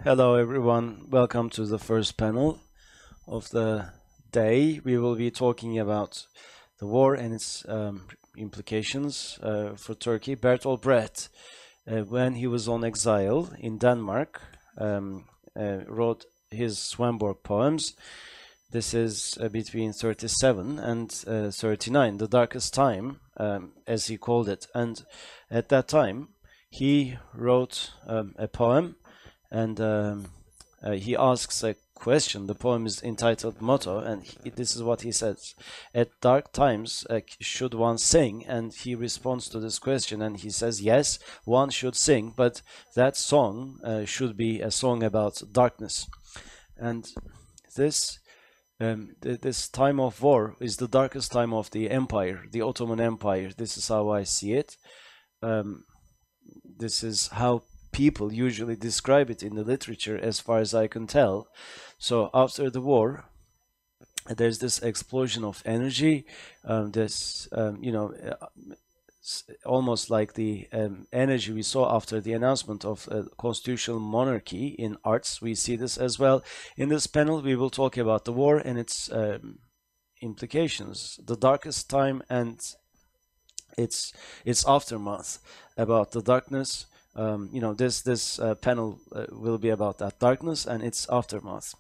Hello everyone, welcome to the first panel of the day. We will be talking about the war and its implications for Turkey. Bertolt Brecht, when he was on exile in Denmark, wrote his Swedenborg poems. This is between 37 and 39, the darkest time, as he called it. And at that time, he wrote a poem, and he asks a question. The poem is entitled Motto, and this is what he says. At dark times, should one sing? And he responds to this question, and he says, yes, one should sing, but that song should be a song about darkness. And this time of war is the darkest time of the empire, the Ottoman Empire. This is how I see it. This is how people usually describe it in the literature, as far as I can tell. So after the war, there's this explosion of energy, almost like the energy we saw after the announcement of constitutional monarchy in arts. We see this as well. In this panel, we will talk about the war and its implications, the darkest time and its aftermath, about the darkness. This panel will be about that darkness and its aftermath.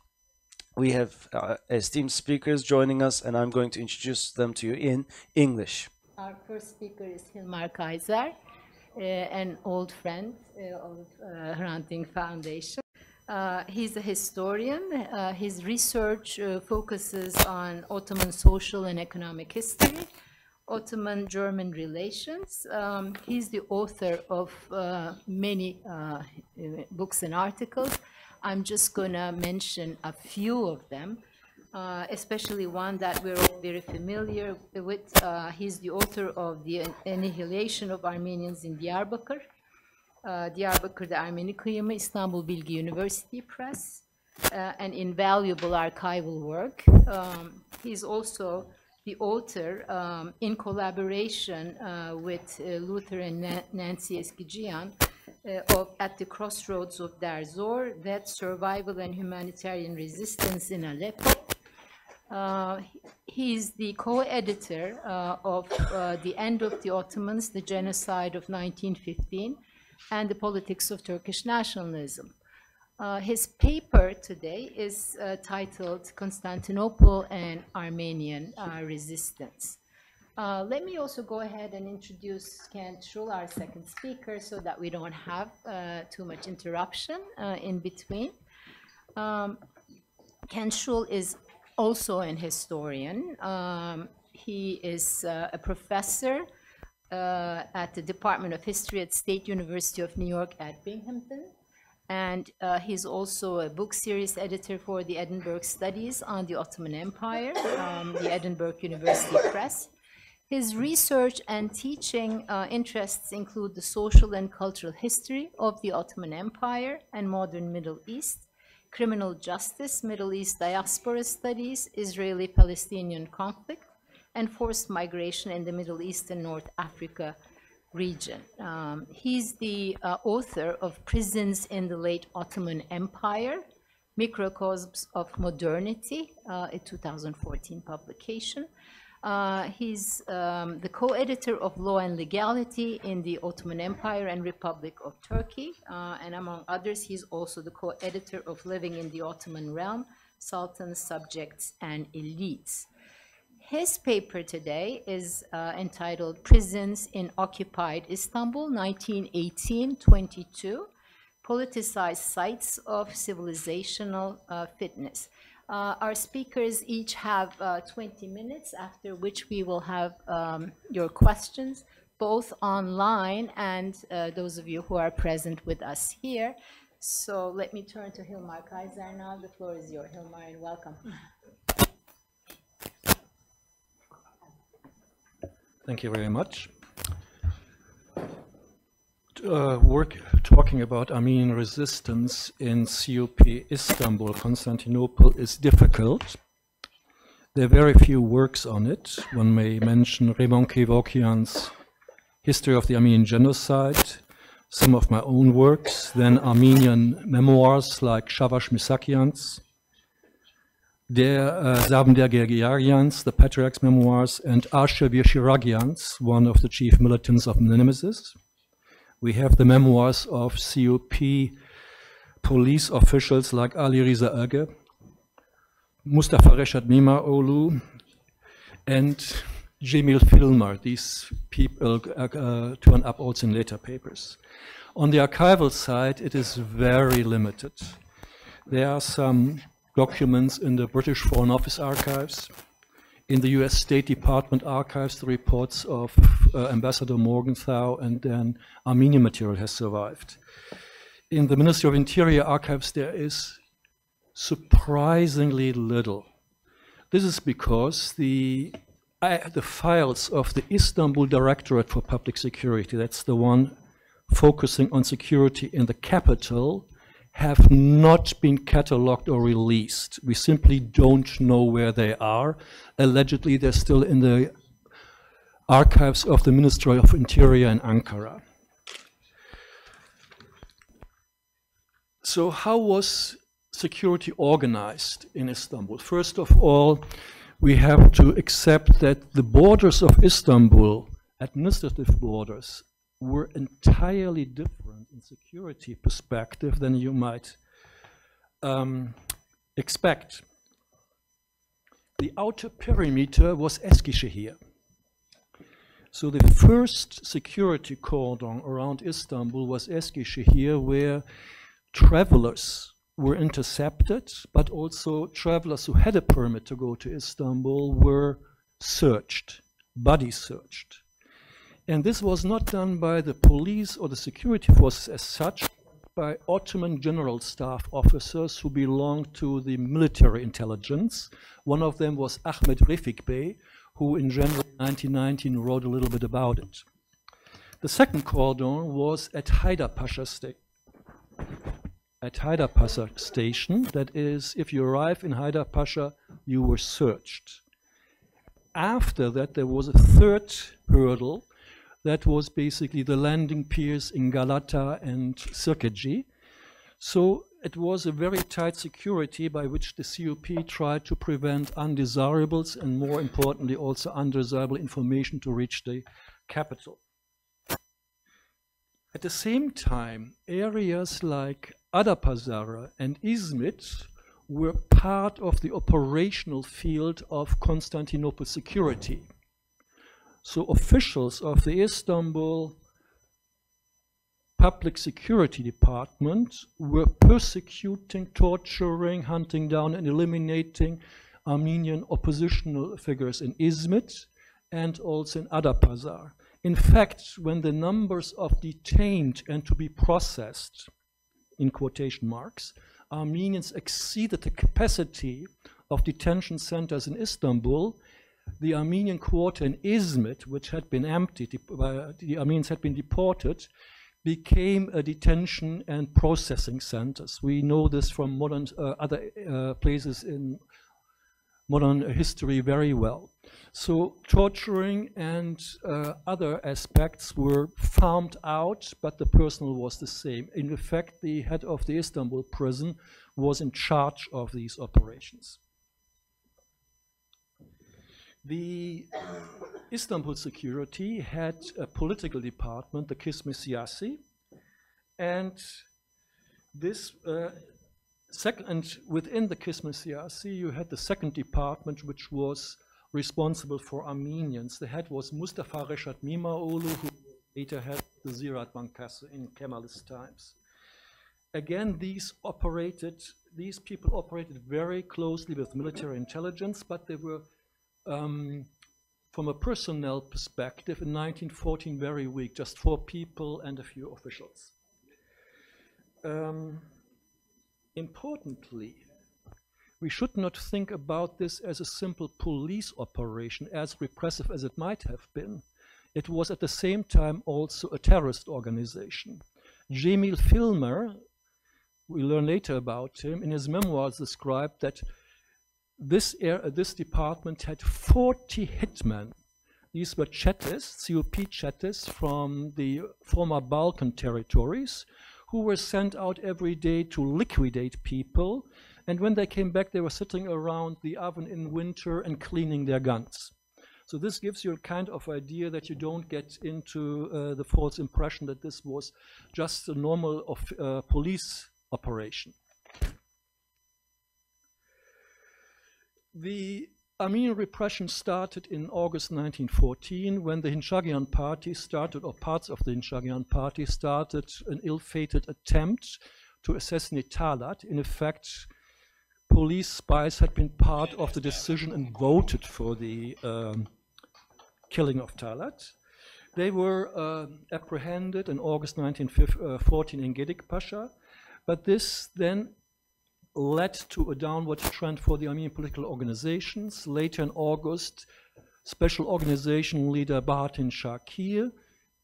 We have esteemed speakers joining us, and I'm going to introduce them to you in English. Our first speaker is Hilmar Kaiser, an old friend of Hrant Dink Foundation. He's a historian. His research focuses on Ottoman social and economic history, Ottoman-German relations. He's the author of many books and articles. I'm just going to mention a few of them. Especially one that we're all very familiar with. He's the author of The Annihilation of Armenians in Diyarbakır, Diyarbakır'da Ermeni Kıyımı, Istanbul Bilgi University Press, an invaluable archival work. He's also the author, in collaboration with Luther and Nancy Eskiciyan, of At the Crossroads of Deir Zor, That Survival and Humanitarian Resistance in Aleppo. He's the co-editor of The End of the Ottomans, The Genocide of 1915, and The Politics of Turkish Nationalism. His paper today is titled Constantinople and Armenian Resistance. Let me also go ahead and introduce Kent Schul, our second speaker, so that we don't have too much interruption in between. Kent Schul is also an historian. He is a professor at the Department of History at State University of New York at Binghamton. And he's also a book series editor for the Edinburgh Studies on the Ottoman Empire, the Edinburgh University Press. His research and teaching interests include the social and cultural history of the Ottoman Empire and modern Middle East, criminal justice, Middle East diaspora studies, Israeli-Palestinian conflict, and forced migration in the Middle East and North Africa region. He's the author of Prisons in the Late Ottoman Empire, Microcosms of Modernity, a 2014 publication. He's the co-editor of Law and Legality in the Ottoman Empire and Republic of Turkey, and among others, he's also the co-editor of Living in the Ottoman Realm, Sultans, Subjects, and Elites. His paper today is entitled Prisons in Occupied Istanbul, 1918-22, Politicized Sites of Civilizational Fitness. Our speakers each have 20 minutes, after which we will have your questions, both online and those of you who are present with us here. So let me turn to Hilmar Kaiser now. The floor is yours, Hilmar, and welcome. Thank you very much. Talking about Armenian resistance in COP Istanbul, Constantinople, is difficult. There are very few works on it. One may mention Raymond Kevorkian's History of the Armenian Genocide, some of my own works, then Armenian memoirs like Shavash Misakian's, Zavnder Gergiarian's, the Patriarch's Memoirs, and Arshavir Shiragian's, one of the chief militants of Nemesis. We have the memoirs of COP police officials like Ali Riza Erge, Mustafa Reshat Mimaoğlu, and Cemil Filmer. These people turn up also in later papers. On the archival side, it is very limited. There are some documents in the British Foreign Office archives, in the US State Department archives, the reports of Ambassador Morgenthau, and then Armenian material has survived. In the Ministry of Interior archives, there is surprisingly little. This is because the files of the Istanbul Directorate for Public Security, that's the one focusing on security in the capital, have not been catalogued or released. We simply don't know where they are. Allegedly, they're still in the archives of the Ministry of Interior in Ankara. So how was security organized in Istanbul? First of all, we have to accept that the borders of Istanbul, administrative borders, were entirely different in security perspective than you might expect. The outer perimeter was Eskişehir. So the first security cordon around Istanbul was Eskişehir, where travelers were intercepted, but also travelers who had a permit to go to Istanbul were searched, body searched. And this was not done by the police or the security forces as such, by Ottoman general staff officers who belonged to the military intelligence. One of them was Ahmet Refik Bey, who in January 1919 wrote a little bit about it. The second cordon was at Haydarpaşa station. That is, if you arrive in Haydarpaşa, you were searched. After that, there was a third hurdle. That was basically the landing piers in Galata and Sirkeci. So it was a very tight security by which the COP tried to prevent undesirables and, more importantly, also undesirable information to reach the capital. At the same time, areas like Adapazarı and Izmit were part of the operational field of Constantinople security. So officials of the Istanbul Public Security Department were persecuting, torturing, hunting down and eliminating Armenian oppositional figures in Izmit and also in Adapazarı. In fact, when the numbers of detained and to be processed, in quotation marks, Armenians exceeded the capacity of detention centers in Istanbul, the Armenian quarter in Izmit, which had been emptied, the Armenians had been deported, became a detention and processing centers. We know this from modern other places in modern history very well. So torturing and other aspects were farmed out, but the personnel was the same. In effect, the head of the Istanbul prison was in charge of these operations. The Istanbul security had a political department, the Kismi Siyasi, and this within the Kismi Siyasi, you had the second department, which was responsible for Armenians. The head was Mustafa Reshat Mimaoğlu, who later had the Ziraat Bankası in Kemalist times. Again, these people operated very closely with military intelligence, but they were from a personnel perspective, in 1914, very weak, just 4 people and a few officials. Importantly, we should not think about this as a simple police operation, as repressive as it might have been. It was at the same time also a terrorist organization. Cemil Filmer, we learn later about him, in his memoirs described that this department had 40 hitmen. These were Chetes, COP Chetes from the former Balkan territories, who were sent out every day to liquidate people. And when they came back, they were sitting around the oven in winter and cleaning their guns. So this gives you a kind of idea that you don't get into the false impression that this was just a normal police operation. The Armenian repression started in August 1914 when the Hinchagian party started, or parts of the Hinchagian party started, an ill-fated attempt to assassinate Talat. In effect, police spies had been part of the decision and voted for the killing of Talat. They were apprehended in August 1914 in Gedik Pasha, but this then led to a downward trend for the Armenian political organizations. Later in August, special organization leader Bahattin Shakir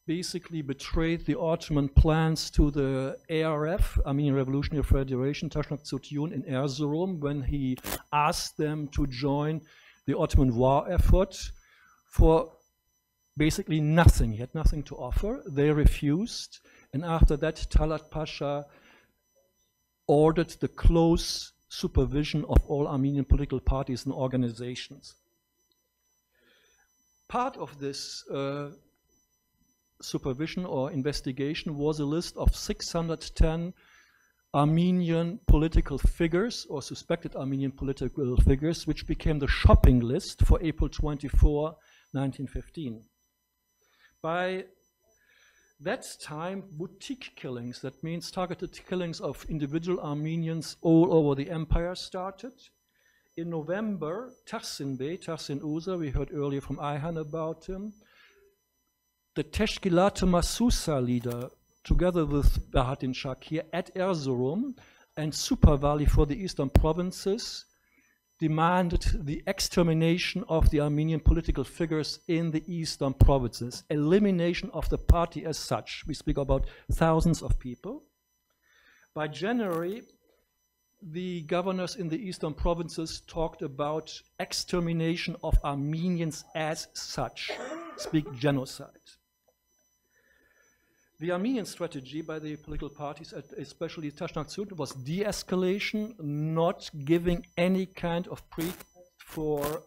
basically betrayed the Ottoman plans to the ARF, Armenian Revolutionary Federation, Tashnak Tsotyun in Erzurum, when he asked them to join the Ottoman war effort for basically nothing. He had nothing to offer. They refused. And after that, Talat Pasha ordered the close supervision of all Armenian political parties and organizations. Part of this supervision or investigation was a list of 610 Armenian political figures or suspected Armenian political figures, which became the shopping list for April 24, 1915. By that time, boutique killings, that means targeted killings of individual Armenians all over the empire, started. In November, Tahsin Bey, Tahsin Uza, we heard earlier from Ayhan about him, the Teshkilat Masusa leader, together with Bahattin Shakir at Erzurum and Super Valley for the eastern provinces, demanded the extermination of the Armenian political figures in the eastern provinces, elimination of the party as such. We speak about thousands of people. By January, the governors in the eastern provinces talked about extermination of Armenians as such, speak genocide. The Armenian strategy by the political parties, especially Tashnak Tsotyun, was de-escalation, not giving any kind of pretext for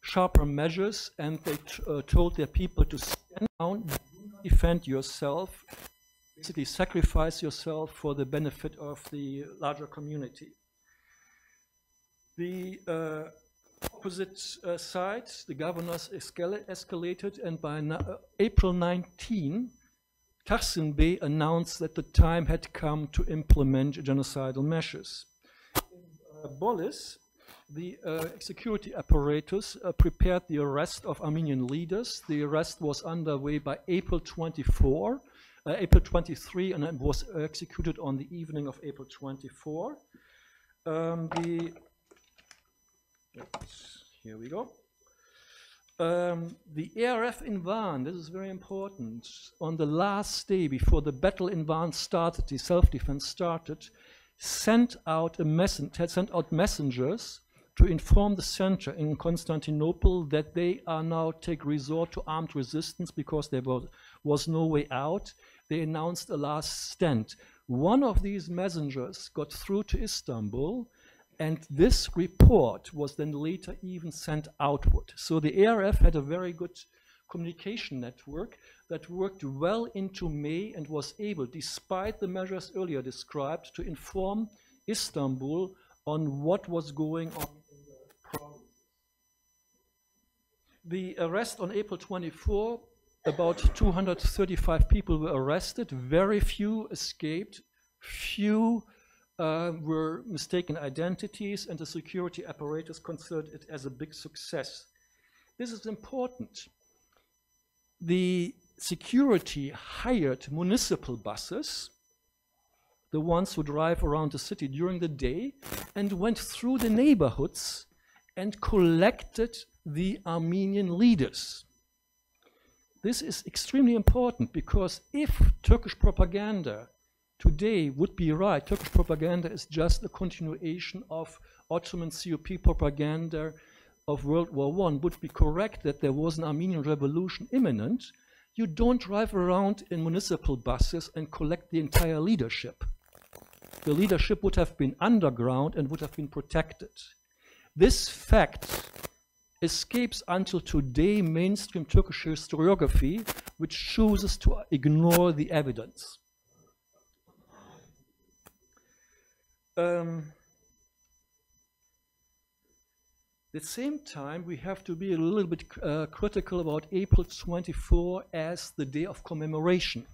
sharper measures, and they told their people to stand down, defend yourself, basically sacrifice yourself for the benefit of the larger community. The opposite side, the governors escalated, and by April 19, Tahsin Bey announced that the time had come to implement genocidal measures. In Bolis, the security apparatus prepared the arrest of Armenian leaders. The arrest was underway by April 24, April 23, and it was executed on the evening of April 24. Here we go. The ARF in Van, this is very important, on the last day before the battle in Van started, the self-defense started, sent out messengers to inform the center in Constantinople that they are now take resort to armed resistance because there was no way out. They announced a last stand. One of these messengers got through to Istanbul, and this report was then later even sent outward. So the ARF had a very good communication network that worked well into May and was able, despite the measures earlier described, to inform Istanbul on what was going on in the province. The arrest on April 24, about 235 people were arrested, very few escaped, few were mistaken identities, and the security apparatus considered it as a big success. This is important. The security hired municipal buses, the ones who drive around the city during the day, and went through the neighborhoods and collected the Armenian leaders. This is extremely important because if Turkish propaganda today would be right, Turkish propaganda is just a continuation of Ottoman COP propaganda of World War I would be correct, that there was an Armenian revolution imminent, you don't drive around in municipal buses and collect the entire leadership. The leadership would have been underground and would have been protected. This fact escapes until today mainstream Turkish historiography, which chooses to ignore the evidence. At the same time, we have to be a little bit critical about April 24 as the day of commemoration.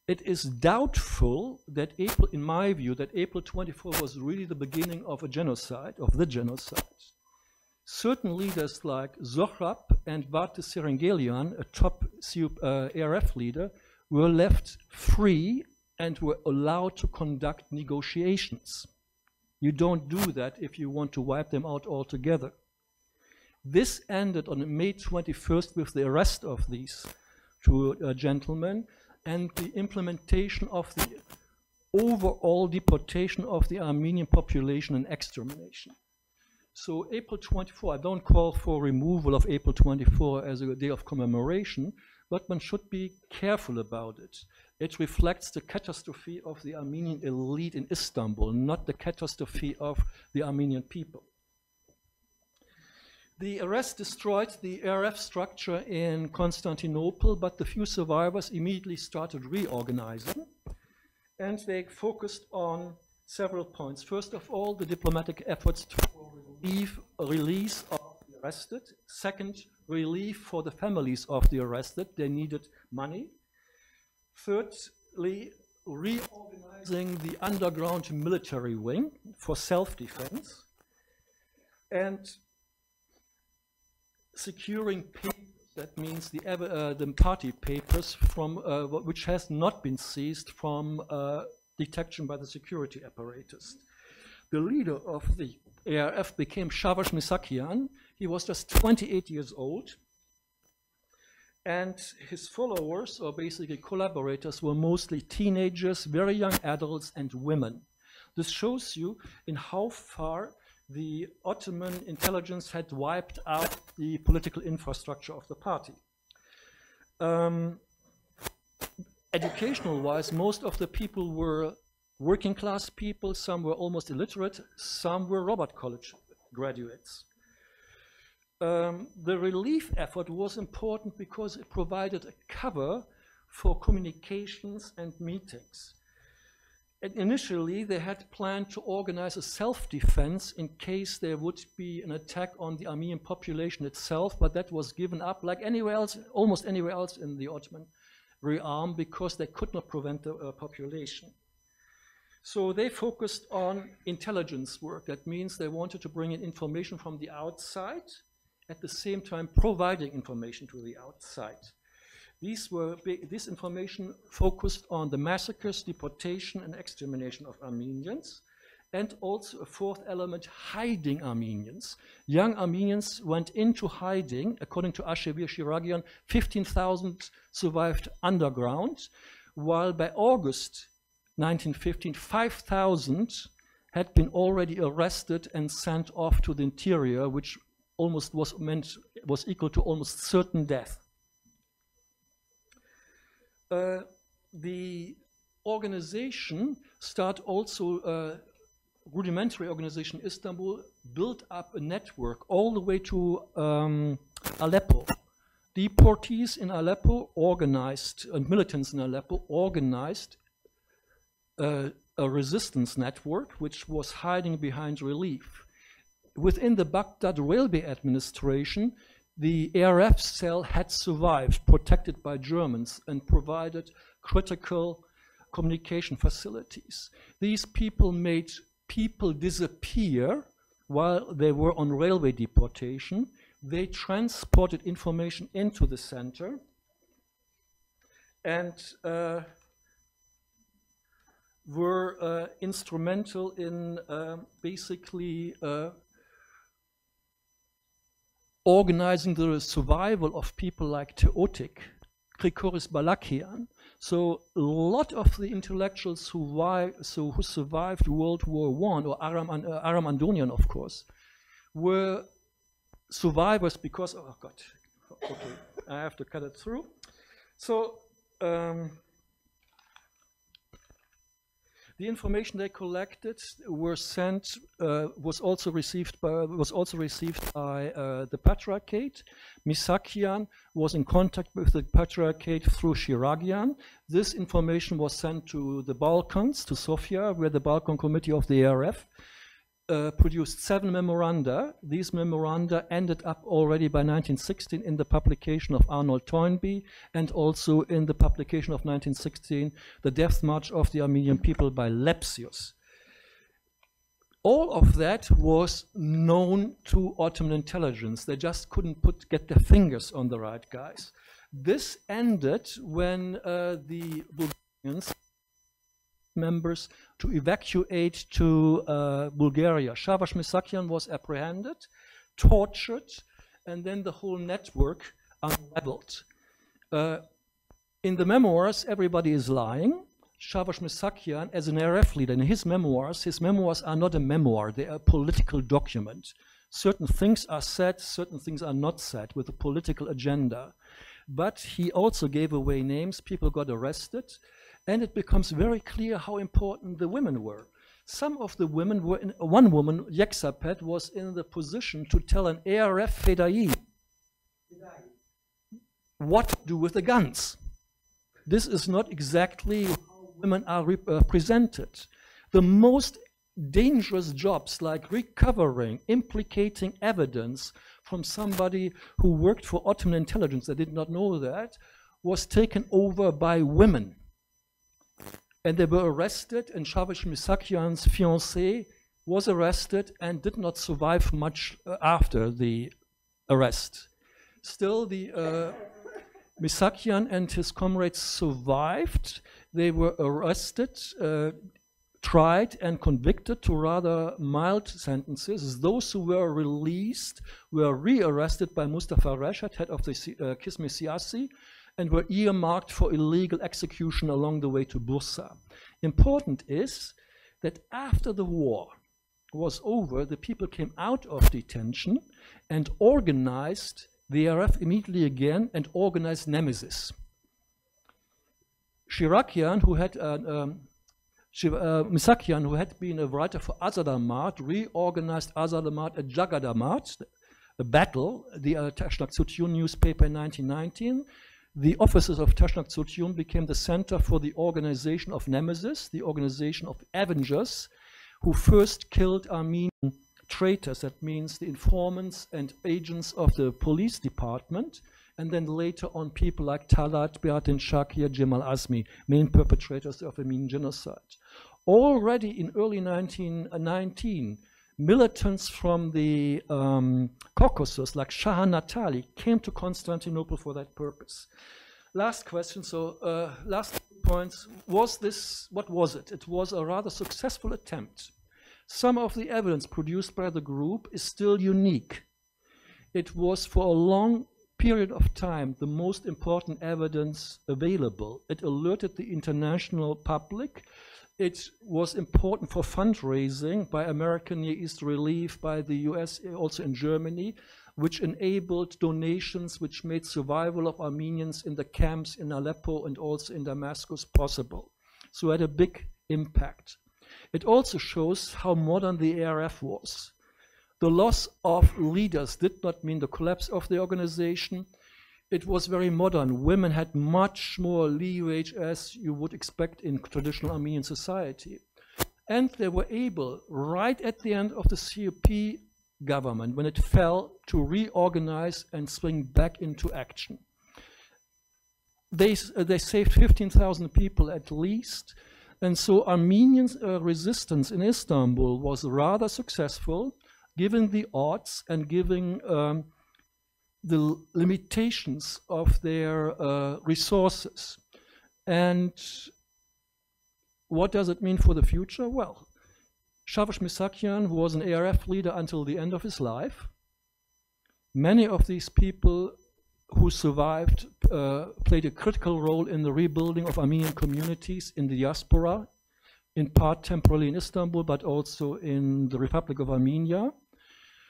It is doubtful that April, in my view, that April 24 was really the beginning of a genocide, of the genocide. Certain leaders like Zohrab and Vate Serengelian, a top ARF leader, were left free and were allowed to conduct negotiations. You don't do that if you want to wipe them out altogether. This ended on May 21st with the arrest of these two gentlemen and the implementation of the overall deportation of the Armenian population and extermination. So April 24, I don't call for removal of April 24 as a day of commemoration, but one should be careful about it. It reflects the catastrophe of the Armenian elite in Istanbul, not the catastrophe of the Armenian people. The arrest destroyed the ARF structure in Constantinople, but the few survivors immediately started reorganizing, and they focused on several points. First of all, the diplomatic efforts to release of the arrested. Second, relief for the families of the arrested. They needed money. Thirdly, reorganizing the underground military wing for self-defense. And securing papers, that means the party papers from which has not been seized from detection by the security apparatus. The leader of the ARF became Shavash Misakyan. He was just 28 years old. And his followers, or basically collaborators, were mostly teenagers, very young adults, and women. This shows you in how far the Ottoman intelligence had wiped out the political infrastructure of the party. Educational-wise, most of the people were working-class people, some were almost illiterate, some were Robert College graduates. The relief effort was important because it provided a cover for communications and meetings. And initially, they had planned to organize a self-defense in case there would be an attack on the Armenian population itself, but that was given up like anywhere else, almost anywhere else in the Ottoman realm, because they could not prevent the population. So they focused on intelligence work. That means they wanted to bring in information from the outside, at the same time providing information to the outside. This information focused on the massacres, deportation, and extermination of Armenians, and also a fourth element, hiding Armenians. Young Armenians went into hiding. According to Ashevir Shiragian, 15,000 survived underground, while by August 1915, 5,000 had been already arrested and sent off to the interior, which almost was equal to almost certain death. The organization rudimentary organization in Istanbul built up a network all the way to Aleppo. Deportees in Aleppo organized, and militants in Aleppo organized a resistance network which was hiding behind relief. Within the Baghdad railway administration, the ARF cell had survived, protected by Germans, and provided critical communication facilities. These people made people disappear while they were on railway deportation. They transported information into the center and were instrumental in basically organizing the survival of people like Teotik, Grigoris Balakian. So a lot of the intellectuals who survived World War I, or Aram Andonian, of course, were survivors because, oh God, okay, I have to cut it through. So the information they collected was also received by the Patriarchate. Misakyan was in contact with the Patriarchate through Shiragian. This information was sent to the Balkans, to Sofia, where the Balkan Committee of the ARF produced 7 memoranda. These memoranda ended up already by 1916 in the publication of Arnold Toynbee, and also in the publication of 1916, The Death March of the Armenian People by Lepsius. All of that was known to Ottoman intelligence. They just couldn't get their fingers on the right guys. This ended when the Bulgarians members to evacuate to Bulgaria. Shavash Misakyan was apprehended, tortured, and then the whole network unraveled. In the memoirs, everybody is lying. Shavash Misakyan, as an ARF leader, in his memoirs are not a memoir, they are a political document. Certain things are said, certain things are not said, with a political agenda. But he also gave away names, people got arrested, and it becomes very clear how important the women were. Some of the women were, one woman, Yeksapet, was in the position to tell an ARF Fedai what to do with the guns. This is not exactly how women are represented. The most dangerous jobs, like recovering, implicating evidence from somebody who worked for Ottoman intelligence, I did not know that, was taken over by women. And they were arrested, and Shavash Misakyan's fiancée was arrested and did not survive much after the arrest. Still, the Misakyan and his comrades survived. They were arrested, tried and convicted to rather mild sentences. Those who were released were re-arrested by Mustafa Reshad, head of the Qism-e Siyasi, and were earmarked for illegal execution along the way to Bursa. Important is that after the war was over, the people came out of detention and organized the ARF immediately again and organized Nemesis. Shirakian, who had Misakyan, who had been a writer for Azadamat, reorganized Azadamat at Jagadamat, a battle, the Tashnak Tsutyun newspaper in 1919. The offices of Tashnak Tsutyun became the center for the organization of Nemesis, the organization of Avengers, who first killed Armenian traitors, that means the informants and agents of the police department, and then later on people like Talat, Beatin Shakir, Jemal Azmi, main perpetrators of Armenian genocide. Already in early 1919, militants from the Caucasus, like Shah Natali, came to Constantinople for that purpose. Last question, so last points. Was this, what was it? It was a rather successful attempt. Some of the evidence produced by the group is still unique. It was for a long period of time the most important evidence available. It alerted the international public. It was important for fundraising by American Near East Relief, by the US, also in Germany, which enabled donations which made survival of Armenians in the camps in Aleppo and also in Damascus possible. So it had a big impact. It also shows how modern the ARF was. The loss of leaders did not mean the collapse of the organization. It was very modern. Women had much more leeway, as you would expect in traditional Armenian society. And they were able, right at the end of the CUP government, when it fell, to reorganize and swing back into action. They saved 15,000 people at least. And so Armenian resistance in Istanbul was rather successful, given the odds and given the limitations of their resources. And what does it mean for the future? Well, Shavash Misakyan, who was an ARF leader until the end of his life, many of these people who survived played a critical role in the rebuilding of Armenian communities in the diaspora, in part temporarily in Istanbul, but also in the Republic of Armenia.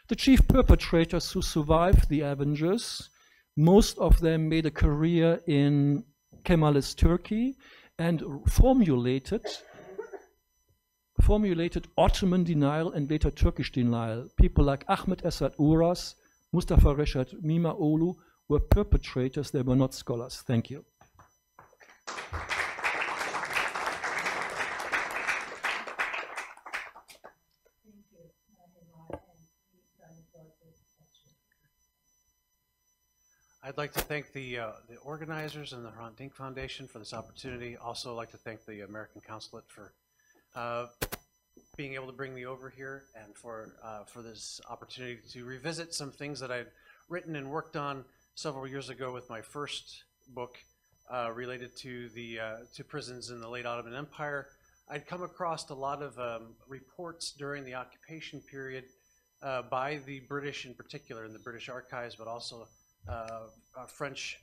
The chief perpetrators who survived the Avengers, most of them made a career in Kemalist Turkey and formulated Ottoman denial and later Turkish denial. People like Ahmet Esad Uras, Mustafa Reşat Mimaoğlu were perpetrators, they were not scholars. Thank you. I'd like to thank the organizers and the Hrant Dink Foundation for this opportunity. Also like to thank the American Consulate for being able to bring me over here and for this opportunity to revisit some things that I'd written and worked on several years ago with my first book related to to prisons in the late Ottoman Empire. I'd come across a lot of reports during the occupation period by the British in particular in the British archives, but also French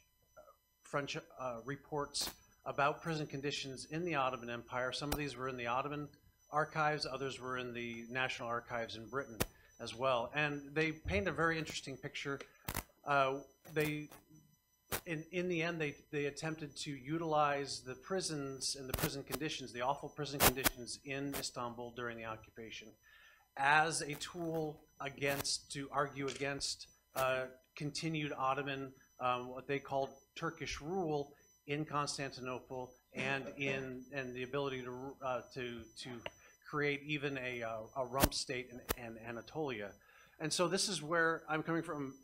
reports about prison conditions in the Ottoman Empire. Some of these were in the Ottoman archives, others were in the National Archives in Britain as well. And they paint a very interesting picture. In the end, they attempted to utilize the prisons and the prison conditions, the awful prison conditions in Istanbul during the occupation, as a tool to argue against continued Ottoman, what they called Turkish rule in Constantinople, and the ability to create even a rump state in Anatolia. And so this is where I'm coming from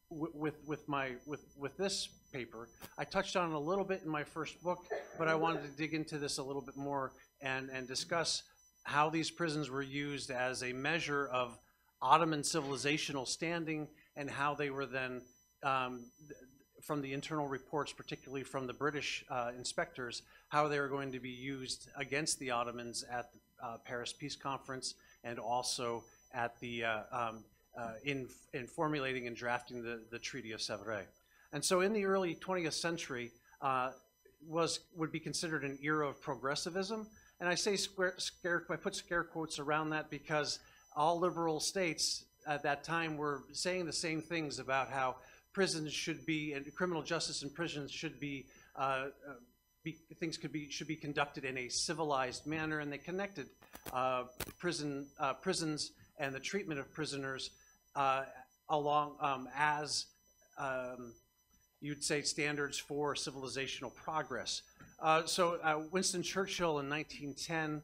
with this paper. I touched on it a little bit in my first book, but I wanted to dig into this a little bit more and discuss how these prisons were used as a measure of Ottoman civilizational standing, and how they were then, from the internal reports, particularly from the British inspectors, how they were going to be used against the Ottomans at the Paris Peace Conference, and also at the in formulating and drafting the Treaty of Sèvres. And so in the early 20th century would be considered an era of progressivism. And I say I put scare quotes around that because all liberal states at that time were saying the same things about how prisons should be, and criminal justice in prisons should be, should be conducted in a civilized manner, and they connected prisons and the treatment of prisoners along as you'd say standards for civilizational progress. So Winston Churchill in 1910,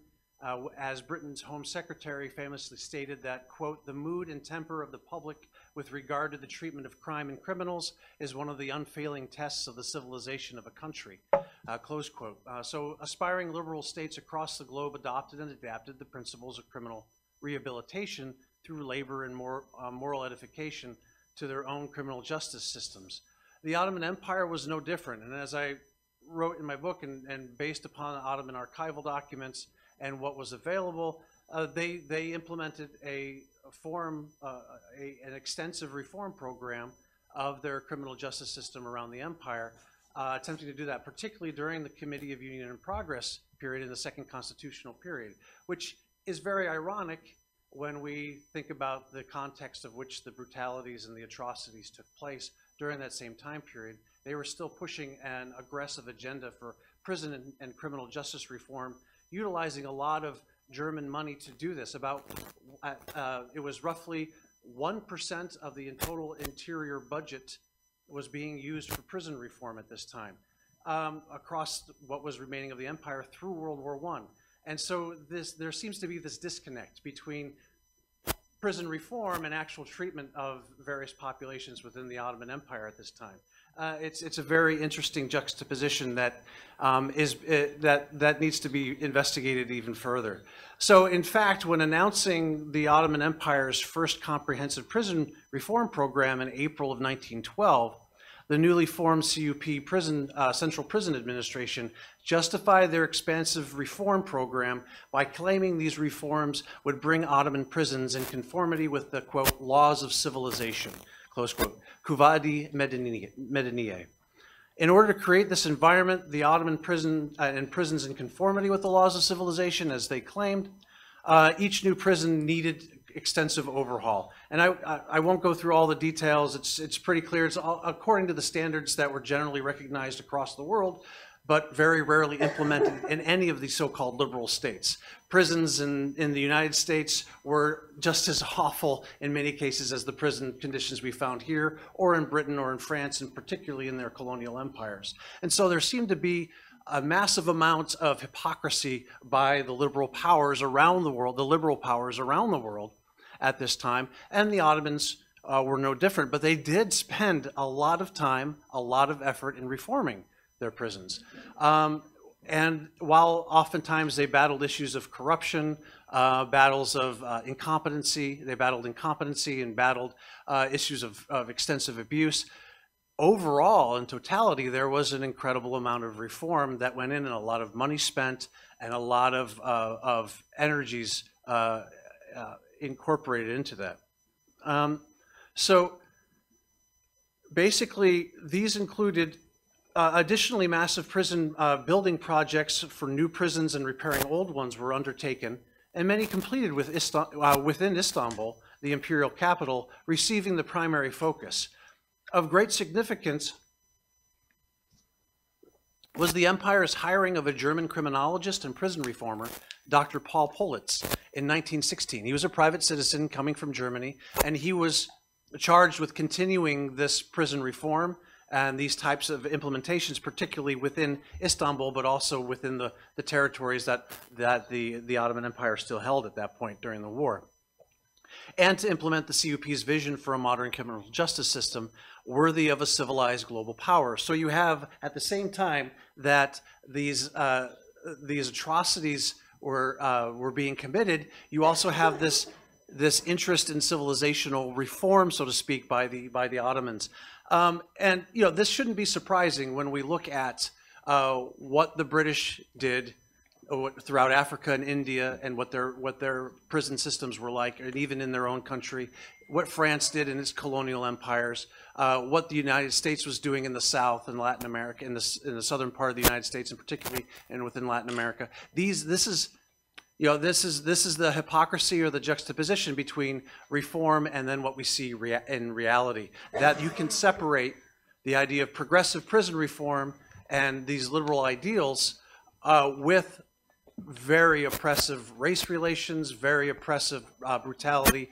as Britain's Home Secretary, famously stated that, quote, "The mood and temper of the public with regard to the treatment of crime and criminals is one of the unfailing tests of the civilization of a country," close quote. So aspiring liberal states across the globe adopted and adapted the principles of criminal rehabilitation through labor and moral edification to their own criminal justice systems. The Ottoman Empire was no different, and as I wrote in my book, and based upon Ottoman archival documents and what was available, they implemented an extensive reform program of their criminal justice system around the empire, attempting to do that, particularly during the Committee of Union and Progress period in the Second Constitutional Period, which is very ironic when we think about the context of which the brutalities and the atrocities took place during that same time period. They were still pushing an aggressive agenda for prison and criminal justice reform, utilizing a lot of German money to do this. It was roughly 1% of the total interior budget was being used for prison reform at this time, across what was remaining of the empire through World War I. And so there seems to be this disconnect between prison reform and actual treatment of various populations within the Ottoman Empire at this time. It's a very interesting juxtaposition that that needs to be investigated even further. So in fact, when announcing the Ottoman Empire's first comprehensive prison reform program in April of 1912, the newly formed CUP Central Prison Administration justified their expansive reform program by claiming these reforms would bring Ottoman prisons in conformity with the, quote, laws of civilization, close quote, Kuvadi Medeniye. In order to create this environment, the Ottoman prison and prisons in conformity with the laws of civilization, as they claimed, each new prison needed extensive overhaul. And I won't go through all the details. It's pretty clear. It's all according to the standards that were generally recognized across the world, but very rarely implemented in any of these so-called liberal states. Prisons in the United States were just as awful in many cases as the prison conditions we found here, or in Britain or in France, and particularly in their colonial empires. And so there seemed to be a massive amount of hypocrisy by the liberal powers around the world, at this time, and the Ottomans were no different, but they did spend a lot of time, a lot of effort in reforming their prisons. And while oftentimes they battled issues of corruption, battles of incompetency, they battled incompetency and battled issues of extensive abuse, overall, in totality, there was an incredible amount of reform that went in and a lot of money spent and a lot of energies incorporated into that. So basically, these included additionally massive prison building projects for new prisons and repairing old ones were undertaken, and many completed within Istanbul, the imperial capital, receiving the primary focus. Of great significance was the empire's hiring of a German criminologist and prison reformer, Dr. Paul Politz, in 1916. He was a private citizen coming from Germany, and he was charged with continuing this prison reform and these types of implementations, particularly within Istanbul, but also within the territories that the Ottoman Empire still held at that point during the war. And to implement the CUP's vision for a modern criminal justice system worthy of a civilized global power. So you have, at the same time that these atrocities were being committed, you also have this interest in civilizational reform, so to speak, by the Ottomans. And you know, this shouldn't be surprising when we look at what the British did throughout Africa and India, and what their prison systems were like, and even in their own country, what France did in its colonial empires, what the United States was doing in the South and Latin America, in the southern part of the United States, and particularly and within Latin America. This is the hypocrisy or the juxtaposition between reform and then what we see in reality. That you can separate the idea of progressive prison reform and these liberal ideals with very oppressive race relations, very oppressive brutality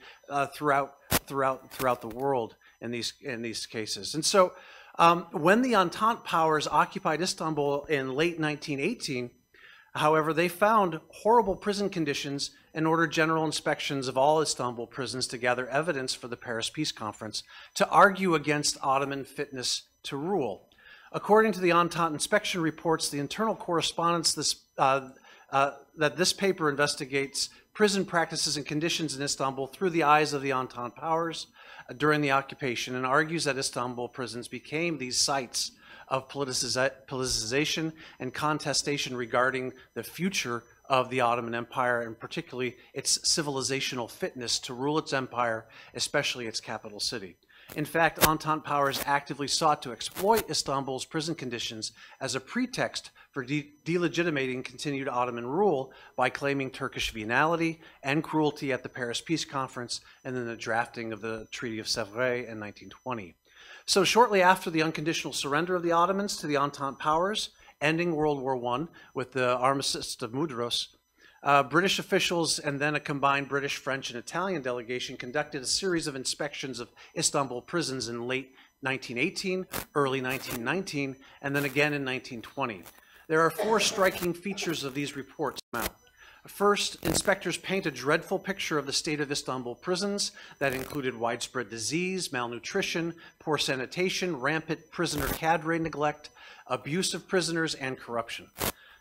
throughout the world in these cases. And so when the Entente powers occupied Istanbul in late 1918, however, they found horrible prison conditions and ordered general inspections of all Istanbul prisons to gather evidence for the Paris Peace Conference to argue against Ottoman fitness to rule. According to the Entente inspection reports, the internal correspondence that this paper investigates prison practices and conditions in Istanbul through the eyes of the Entente powers during the occupation, and argues that Istanbul prisons became these sites of politicization and contestation regarding the future of the Ottoman Empire, and particularly its civilizational fitness to rule its empire, especially its capital city. In fact, Entente powers actively sought to exploit Istanbul's prison conditions as a pretext for delegitimating continued Ottoman rule by claiming Turkish venality and cruelty at the Paris Peace Conference and then the drafting of the Treaty of Sèvres in 1920. So shortly after the unconditional surrender of the Ottomans to the Entente powers, ending World War I with the Armistice of Mudros, British officials and then a combined British, French, and Italian delegation conducted a series of inspections of Istanbul prisons in late 1918, early 1919, and then again in 1920. There are 4 striking features of these reports now. First, inspectors paint a dreadful picture of the state of Istanbul prisons that included widespread disease, malnutrition, poor sanitation, rampant prisoner cadre neglect, abuse of prisoners, and corruption.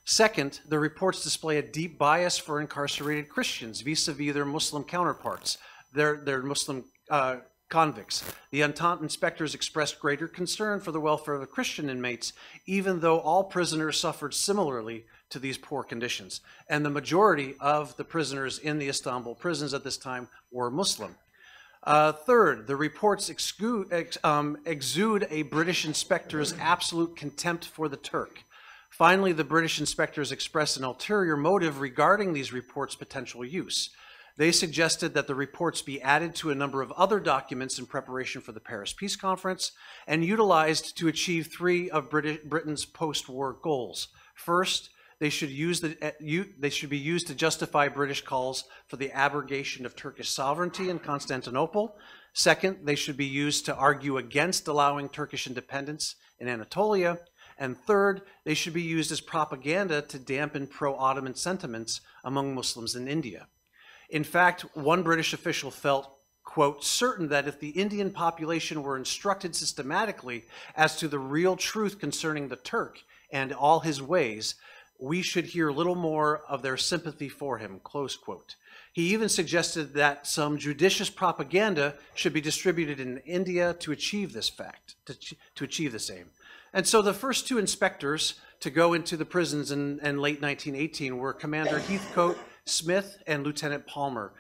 Second, the reports display a deep bias for incarcerated Christians vis-a-vis their Muslim counterparts, their Muslim convicts. The Entente inspectors expressed greater concern for the welfare of the Christian inmates, even though all prisoners suffered similarly to these poor conditions. And the majority of the prisoners in the Istanbul prisons at this time were Muslim. Third, the reports exude a British inspector's absolute contempt for the Turk. Finally, the British inspectors expressed an ulterior motive regarding these reports' potential use. They suggested that the reports be added to a number of other documents in preparation for the Paris Peace Conference and utilized to achieve three of Britain's post-war goals. First, they should be used to justify British calls for the abrogation of Turkish sovereignty in Constantinople. Second, they should be used to argue against allowing Turkish independence in Anatolia. And third, they should be used as propaganda to dampen pro-Ottoman sentiments among Muslims in India. In fact, one British official felt, quote, certain that if the Indian population were instructed systematically as to the real truth concerning the Turk and all his ways, we should hear little more of their sympathy for him, close quote. He even suggested that some judicious propaganda should be distributed in India to achieve this fact, to achieve this aim. And so the first two inspectors to go into the prisons in late 1918 were Commander Heathcote Smith and Lieutenant Palmer,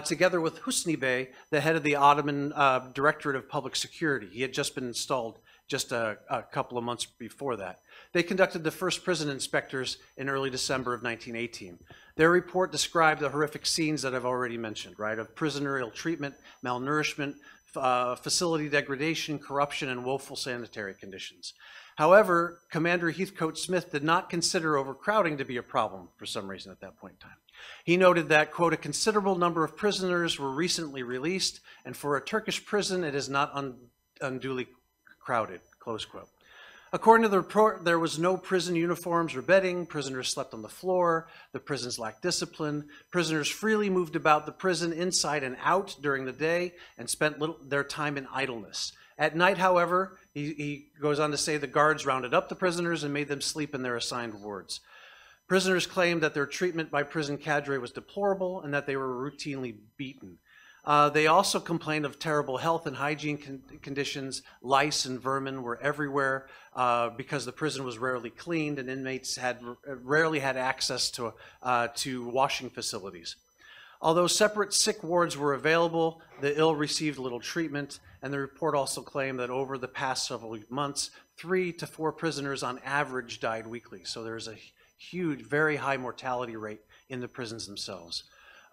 together with Husni Bey, the head of the Ottoman Directorate of Public Security. He had just been installed just a couple of months before that. They conducted the first prison inspectors in early December of 1918. Their report described the horrific scenes that I've already mentioned, right, of prisoner ill treatment, malnourishment, facility degradation, corruption, and woeful sanitary conditions. However, Commander Heathcote Smith did not consider overcrowding to be a problem for some reason at that point in time. He noted that, quote, a considerable number of prisoners were recently released, and for a Turkish prison, it is not unduly crowded, close quote. According to the report, there was no prison uniforms or bedding, prisoners slept on the floor, the prisons lacked discipline, prisoners freely moved about the prison inside and out during the day and spent their time in idleness. At night, however, he goes on to say the guards rounded up the prisoners and made them sleep in their assigned wards. Prisoners claimed that their treatment by prison cadre was deplorable and that they were routinely beaten. They also complained of terrible health and hygiene conditions. Lice and vermin were everywhere because the prison was rarely cleaned and inmates rarely had access to washing facilities. Although separate sick wards were available, the ill received little treatment, and the report also claimed that over the past several months, 3 to 4 prisoners on average died weekly. So there's a huge, very high mortality rate in the prisons themselves.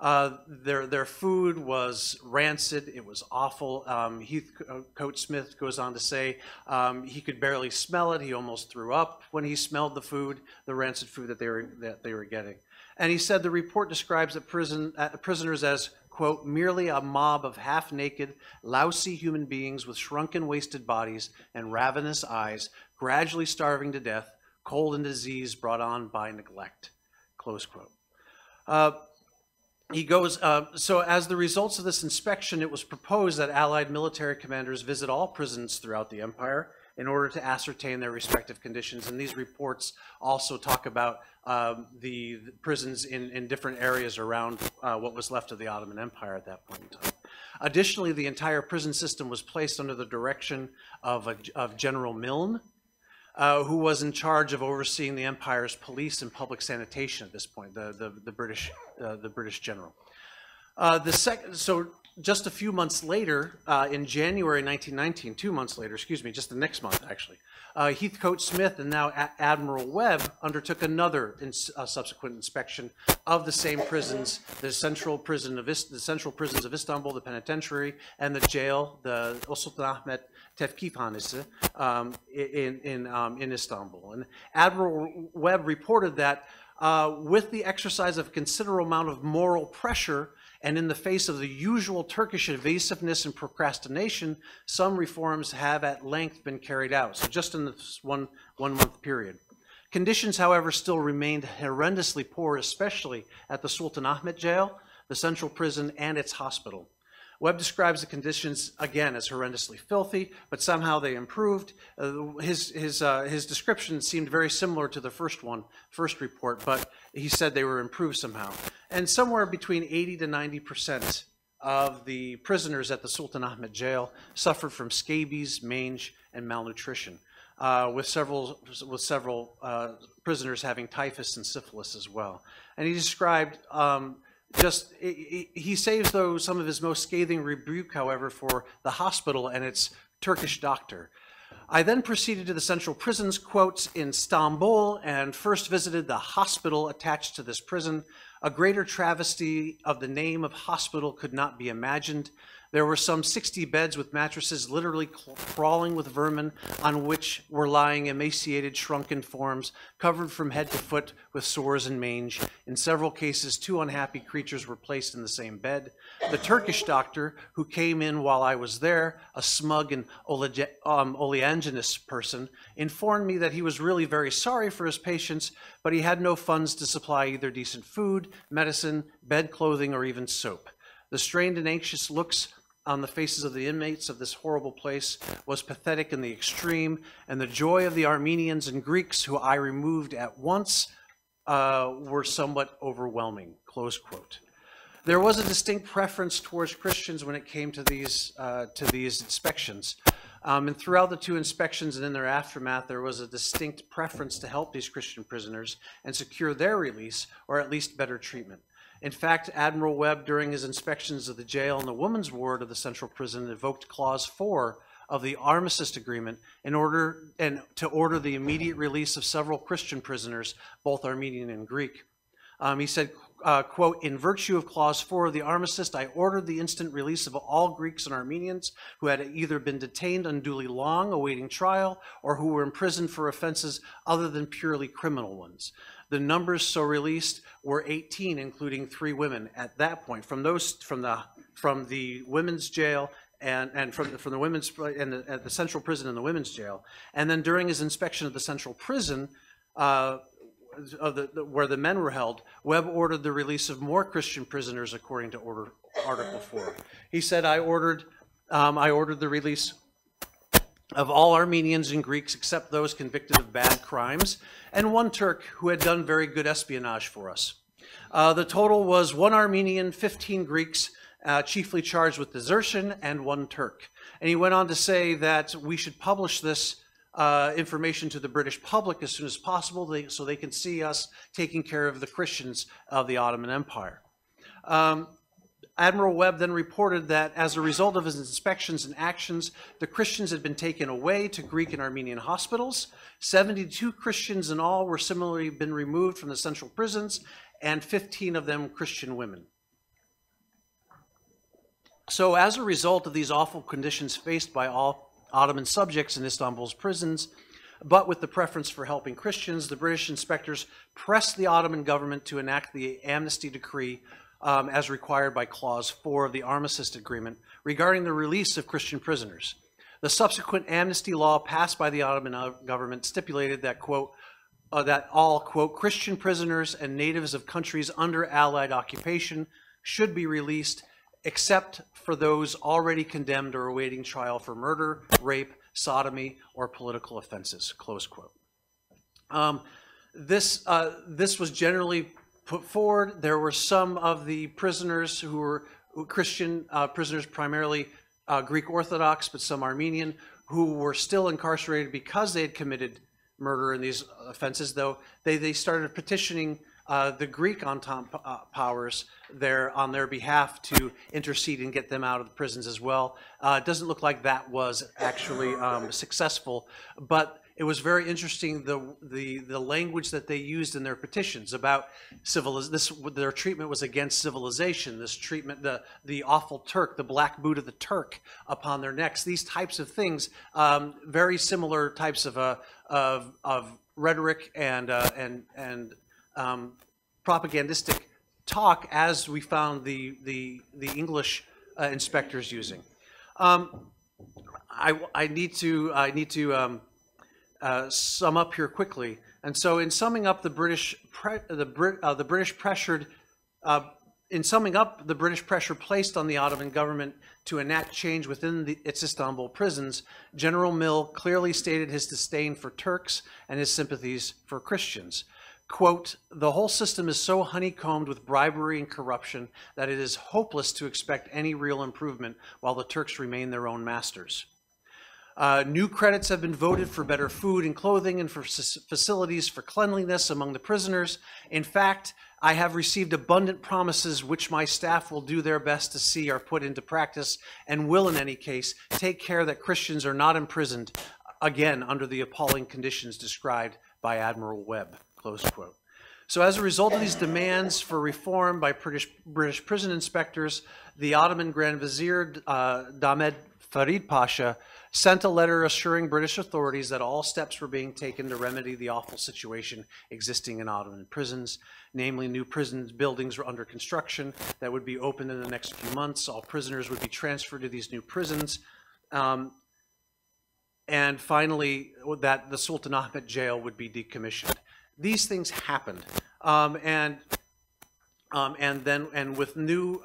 Their food was rancid. It was awful. Heathcote Smith goes on to say he could barely smell it. He almost threw up when he smelled the food, the rancid food that they were getting. And he said the report describes the prisoners as, quote, merely a mob of half-naked, lousy human beings with shrunken, wasted bodies and ravenous eyes, gradually starving to death, cold and disease brought on by neglect, close quote. He goes, so as the results of this inspection, it was proposed that Allied military commanders visit all prisons throughout the empire in order to ascertain their respective conditions. And these reports also talk about the prisons in different areas around what was left of the Ottoman Empire at that point in time. Additionally, the entire prison system was placed under the direction of General Milne, who was in charge of overseeing the empire's police and public sanitation at this point, the British general. So just a few months later, in January 1919, 2 months later, excuse me, just the next month actually, Heathcote Smith and now Admiral Webb undertook another subsequent inspection of the same prisons, the central prisons of Istanbul, the penitentiary, and the jail, the Sultanahmet Tevkifhanesi in Istanbul. And Admiral Webb reported that with the exercise of a considerable amount of moral pressure and in the face of the usual Turkish evasiveness and procrastination, some reforms have at length been carried out. So just in this one month period. Conditions, however, still remained horrendously poor, especially at the Sultanahmet jail, the central prison, and its hospital. Webb describes the conditions, again, as horrendously filthy, but somehow they improved. His description seemed very similar to the first report, but he said they were improved somehow. And somewhere between 80 to 90% of the prisoners at the Sultanahmet jail suffered from scabies, mange, and malnutrition, with several prisoners having typhus and syphilis as well. And he described he saves, though, some of his most scathing rebuke, however, for the hospital and its Turkish doctor. I then proceeded to the central prisons, quotes, in Istanbul, and first visited the hospital attached to this prison. A greater travesty of the name of hospital could not be imagined. There were some 60 beds with mattresses literally crawling with vermin, on which were lying emaciated, shrunken forms, covered from head to foot with sores and mange. In several cases, 2 unhappy creatures were placed in the same bed. The Turkish doctor, who came in while I was there, a smug and oleaginous person, informed me that he was really very sorry for his patients, but he had no funds to supply either decent food, medicine, bed clothing, or even soap. The strained and anxious looks on the faces of the inmates of this horrible place was pathetic in the extreme, and the joy of the Armenians and Greeks, who I removed at once, were somewhat overwhelming, close quote. There was a distinct preference towards Christians when it came to these inspections. And throughout the 2 inspections and in their aftermath, there was a distinct preference to help these Christian prisoners and secure their release, or at least better treatment. In fact, Admiral Webb, during his inspections of the jail and the women's ward of the central prison, invoked Clause 4 of the Armistice Agreement to order the immediate release of several Christian prisoners, both Armenian and Greek. He said, quote, in virtue of Clause 4 of the Armistice, I ordered the instant release of all Greeks and Armenians who had either been detained unduly long awaiting trial or who were imprisoned for offenses other than purely criminal ones. The numbers so released were 18, including 3 women at that point. From the women's jail and from the women's and at the central prison and the women's jail, and then during his inspection of the central prison where the men were held, Webb ordered the release of more Christian prisoners according to Article 4. He said, I ordered the release of all Armenians and Greeks except those convicted of bad crimes, and 1 Turk who had done very good espionage for us. The total was 1 Armenian, 15 Greeks, chiefly charged with desertion, and 1 Turk. And he went on to say that we should publish this information to the British public as soon as possible so they can see us taking care of the Christians of the Ottoman Empire. Admiral Webb then reported that as a result of his inspections and actions, the Christians had been taken away to Greek and Armenian hospitals. 72 Christians in all were similarly been removed from the central prisons, and 15 of them Christian women. So as a result of these awful conditions faced by all Ottoman subjects in Istanbul's prisons, but with the preference for helping Christians, the British inspectors pressed the Ottoman government to enact the amnesty decree as required by Clause 4 of the Armistice Agreement regarding the release of Christian prisoners. The subsequent amnesty law passed by the Ottoman government stipulated that, quote, that all, quote, Christian prisoners and natives of countries under Allied occupation should be released except for those already condemned or awaiting trial for murder, rape, sodomy, or political offenses, close quote. This was generally put forward. There were some of the prisoners who were Christian prisoners, primarily Greek Orthodox, but some Armenian, who were still incarcerated because they had committed murder in these offenses, though they started petitioning the Greek Entente powers there on their behalf to intercede and get them out of the prisons as well. It doesn't look like that was actually successful, but it was very interesting the language that they used in their petitions about their treatment was against civilization. This treatment, the awful Turk, the black boot of the Turk upon their necks. These types of things, very similar types of rhetoric and propagandistic talk as we found the English inspectors using. I need to sum up here quickly, and so in summing up the British pressure placed on the Ottoman government to enact change within its Istanbul prisons, General Mill clearly stated his disdain for Turks and his sympathies for Christians. Quote, the whole system is so honeycombed with bribery and corruption that it is hopeless to expect any real improvement while the Turks remain their own masters. New credits have been voted for better food and clothing and for facilities for cleanliness among the prisoners. In fact, I have received abundant promises which my staff will do their best to see are put into practice and will, in any case, take care that Christians are not imprisoned again under the appalling conditions described by Admiral Webb, close quote. So as a result of these demands for reform by British prison inspectors, the Ottoman Grand Vizier, Damed Farid Pasha, sent a letter assuring British authorities that all steps were being taken to remedy the awful situation existing in Ottoman prisons. Namely, new prison buildings were under construction that would be opened in the next few months. All prisoners would be transferred to these new prisons. And finally, that the Sultan Ahmet jail would be decommissioned. These things happened, and with new,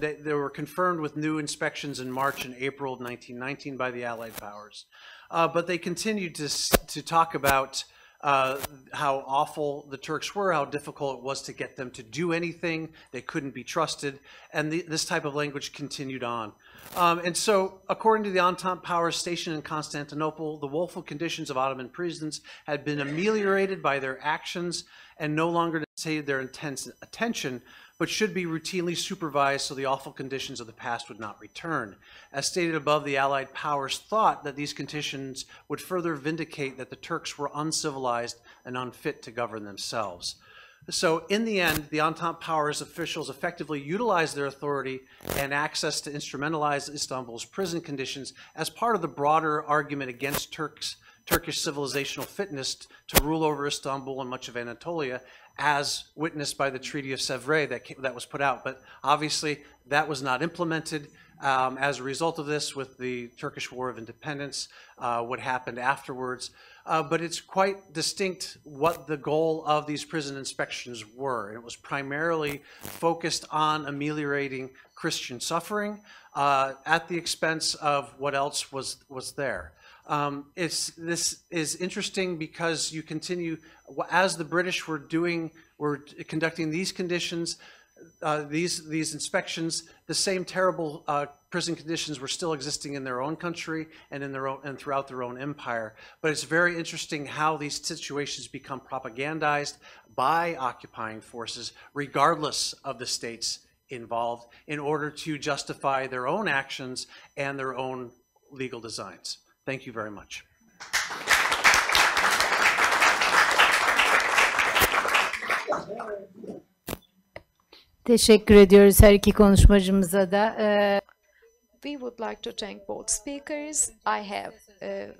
they were confirmed with new inspections in March and April of 1919 by the Allied powers. But they continued to talk about how awful the Turks were, how difficult it was to get them to do anything. They couldn't be trusted, and this type of language continued on. And so, according to the Entente powers stationed in Constantinople, the woeful conditions of Ottoman prisons had been ameliorated by their actions and no longer necessitated their intense attention, but should be routinely supervised so the awful conditions of the past would not return. As stated above, the Allied powers thought that these conditions would further vindicate that the Turks were uncivilized and unfit to govern themselves. So in the end, the Entente powers officials effectively utilized their authority and access to instrumentalize Istanbul's prison conditions as part of the broader argument against Turkish civilizational fitness to rule over Istanbul and much of Anatolia, as witnessed by the Treaty of Sèvres that was put out. But obviously, that was not implemented. As a result of this, with the Turkish War of Independence, what happened afterwards. But it's quite distinct what the goal of these prison inspections were. And it was primarily focused on ameliorating Christian suffering at the expense of what else was there. This is interesting because you continue, as the British were conducting these conditions, these inspections, the same terrible prison conditions were still existing in their own country and and throughout their own empire. But it's very interesting how these situations become propagandized by occupying forces, regardless of the states involved, in order to justify their own actions and their own legal designs. Thank you very much. Teşekkür ediyoruz her iki konuşmacımıza da. We would like to thank both speakers. I have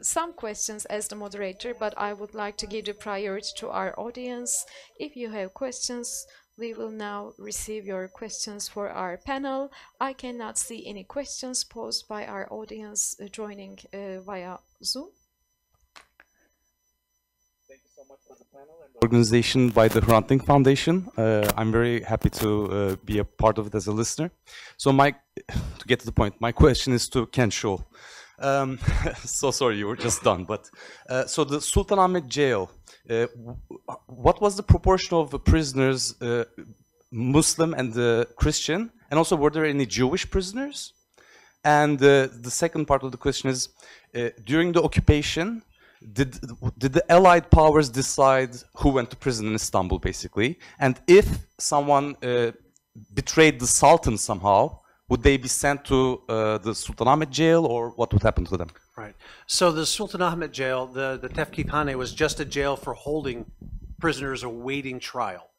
some questions as the moderator, but I would like to give the priority to our audience. If you have questions, we will now receive your questions for our panel. I cannot see any questions posed by our audience joining via Zoom. Thank you so much for the panel and the organization by the Hrant Dink Foundation. I'm very happy to be a part of it as a listener. So to get to the point, my question is to Ken Scholl. So sorry, you were just done. But so the Sultanahmet jail, what was the proportion of the prisoners, Muslim and Christian? And also, were there any Jewish prisoners? And the second part of the question is, during the occupation, did the Allied powers decide who went to prison in Istanbul, basically? And if someone betrayed the Sultan somehow, would they be sent to the Sultanahmet jail, or what would happen to them? Right. So the Sultanahmet jail, the Tefkikhane, was just a jail for holding prisoners awaiting trial.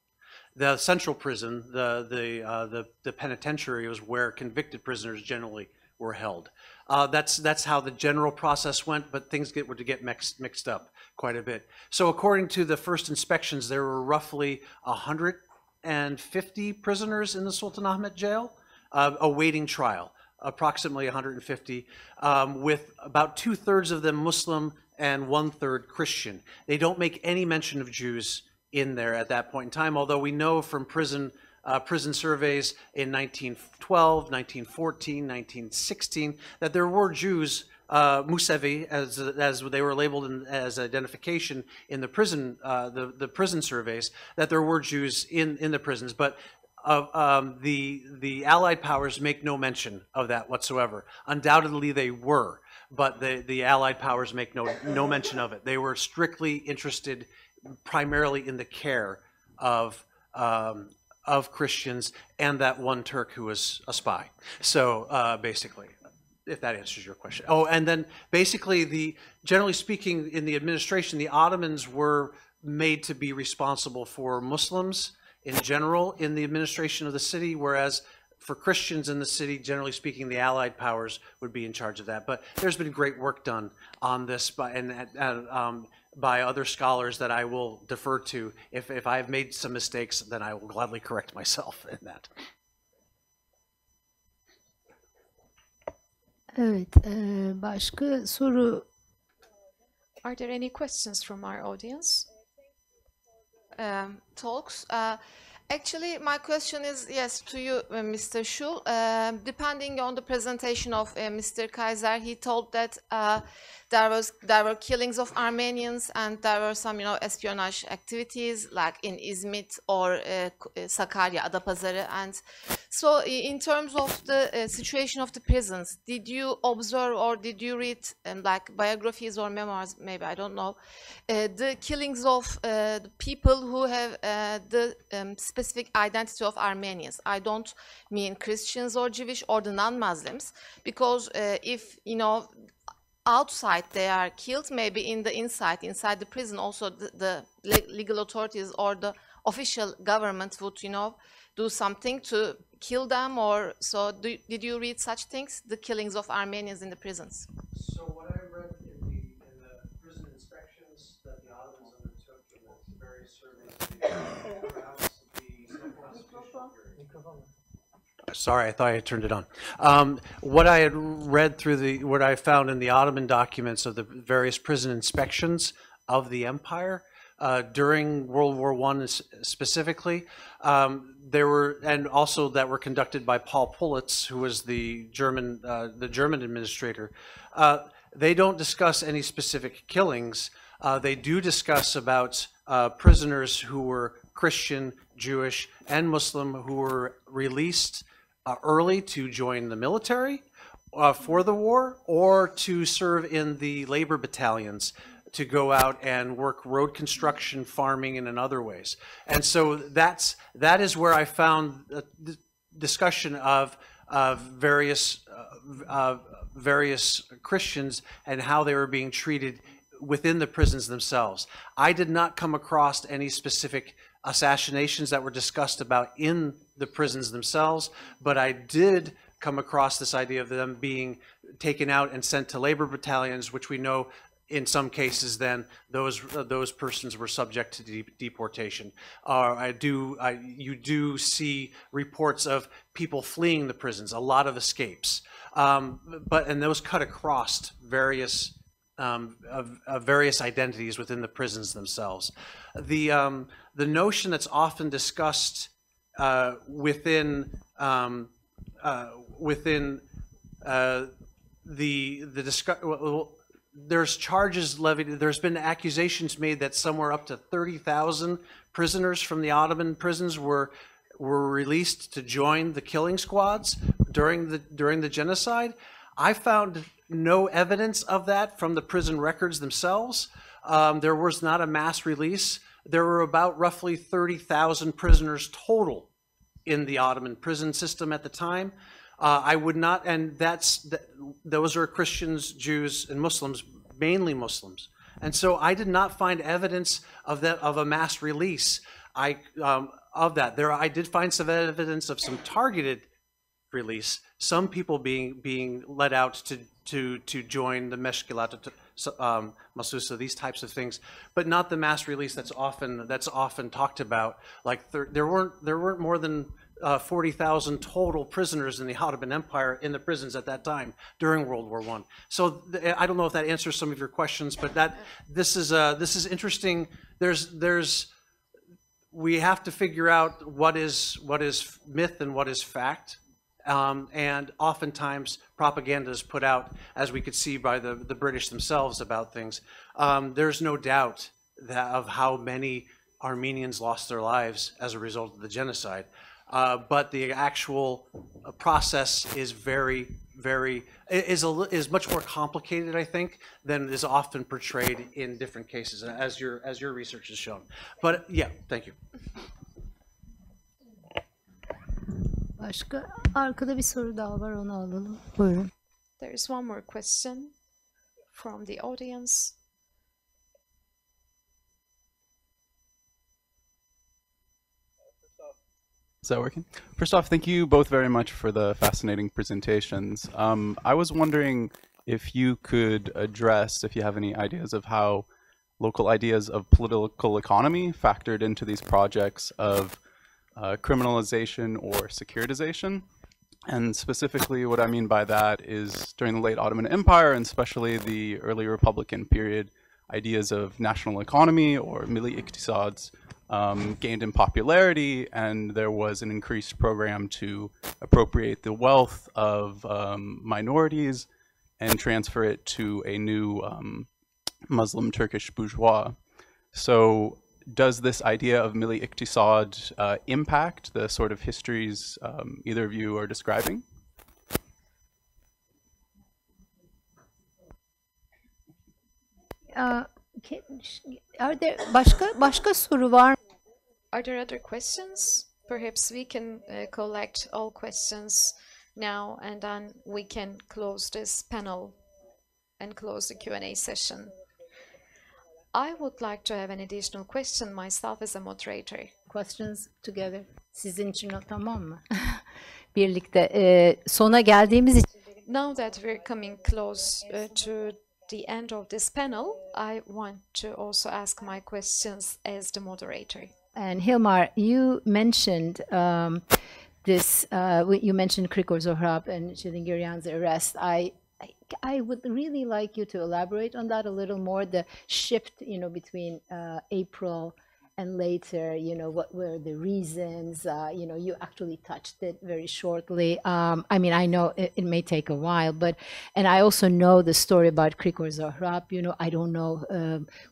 The central prison, the penitentiary, was where convicted prisoners generally were held. That's how the general process went, but things were to get mixed up quite a bit. So according to the first inspections, there were roughly 150 prisoners in the Sultanahmet jail awaiting trial, approximately 150, with about 2/3 of them Muslim and 1/3 Christian. They don't make any mention of Jews in there at that point in time, although we know from prison surveys in 1912, 1914, 1916, that there were Jews, Musevi, as they were labeled as identification in the prison surveys, that there were Jews in the prisons, but the Allied powers make no mention of that whatsoever. Undoubtedly they were, but the Allied powers make no mention of it. They were strictly interested primarily in the care of of Christians and that one Turk who was a spy. So basically, if that answers your question. Oh, and then basically, generally speaking, in the administration, the Ottomans were made to be responsible for Muslims in general in the administration of the city, whereas for Christians in the city, generally speaking, the Allied powers would be in charge of that. But there's been great work done on this by other scholars that I will defer to. If I have made some mistakes, then I will gladly correct myself in that. Evet, başka soru? Are there any questions from our audience? Talks. Actually, my question is, yes, to you, Mr. Schul. Depending on the presentation of Mr. Kaiser, he told that there were killings of Armenians and there were some, espionage activities like in Izmit or Sakarya, Adapazarı. And so in terms of the situation of the prisons, did you observe or did you read like biographies or memoirs, maybe, I don't know, the killings of the people who have the specific identity of Armenians? I don't mean Christians or Jewish or the non-Muslims, because if, outside they are killed, maybe inside the prison also the legal authorities or the official government would, do something to kill them, or so. Did you read such things, the killings of Armenians in the prisons? So what I read in the prison inspections that the Ottomans undertook in the various surveys throughout the constitutional period. Sorry, I thought I had turned it on. What I had read what I found in the Ottoman documents of the various prison inspections of the empire during World War I specifically, there were, and also that were conducted by Paul Pulitz, who was the German administrator. They don't discuss any specific killings. They do discuss about prisoners who were Christian, Jewish, and Muslim who were released early to join the military for the war, or to serve in the labor battalions to go out and work road construction, farming, and in other ways. And so that is where I found the discussion of various Christians and how they were being treated within the prisons themselves. I did not come across any specific assassinations that were discussed about in the prisons themselves, but I did come across this idea of them being taken out and sent to labor battalions, which we know in some cases then those persons were subject to deportation. You do see reports of people fleeing the prisons, a lot of escapes, and those cut across various various identities within the prisons themselves. The notion that's often discussed within there's charges levied. There's been accusations made that somewhere up to 30,000 prisoners from the Ottoman prisons were released to join the killing squads during the genocide. I found no evidence of that from the prison records themselves. There was not a mass release. There were about roughly 30,000 prisoners total in the Ottoman prison system at the time. I would not, and those are Christians, Jews, and Muslims, mainly Muslims. And so I did not find evidence of a mass release of that. I did find some evidence of some targeted release, some people being let out to join the Meshkilat Masusa, these types of things, but not the mass release that's often talked about. Like there weren't more than 40,000 total prisoners in the Ottoman Empire in the prisons at that time during World War I. So I don't know if that answers some of your questions, but this is interesting. We have to figure out what is myth and what is fact. And oftentimes propaganda is put out, as we could see by the British themselves, about things. There's no doubt of how many Armenians lost their lives as a result of the genocide. But the actual process is is much more complicated, I think, than is often portrayed in different cases, as your research has shown. But yeah, thank you. Başka arkada bir soru daha var, onu alalım. Buyurun. There is one more question from the audience. Is that working? First off, thank you both very much for the fascinating presentations. I was wondering if you could address, if you have any ideas of how local ideas of political economy factored into these projects of criminalization or securitization. And specifically what I mean by that is during the late Ottoman Empire, and especially the early Republican period, ideas of national economy or milli iktisads gained in popularity, and there was an increased program to appropriate the wealth of minorities and transfer it to a new Muslim Turkish bourgeois. So does this idea of milli iktisad impact the sort of histories either of you are describing? Are there başka soru var? Are there other questions? Perhaps we can collect all questions now, and then we can close this panel and close the Q&A session. I would like to have an additional question myself as a moderator. Questions together. Sizin için o tamam mı? Birlikte sona geldiğimiz için. Now that we're coming close to the end of this panel, I want to also ask my questions as the moderator. And Hilmar, you mentioned you mentioned Krikor Zohrab and Chilingirian's arrest. I would really like you to elaborate on that a little more, the shift, between April and later, what were the reasons, you actually touched it very shortly. I mean, I know it may take a while, and I also know the story about Krikor Zohrab, I don't know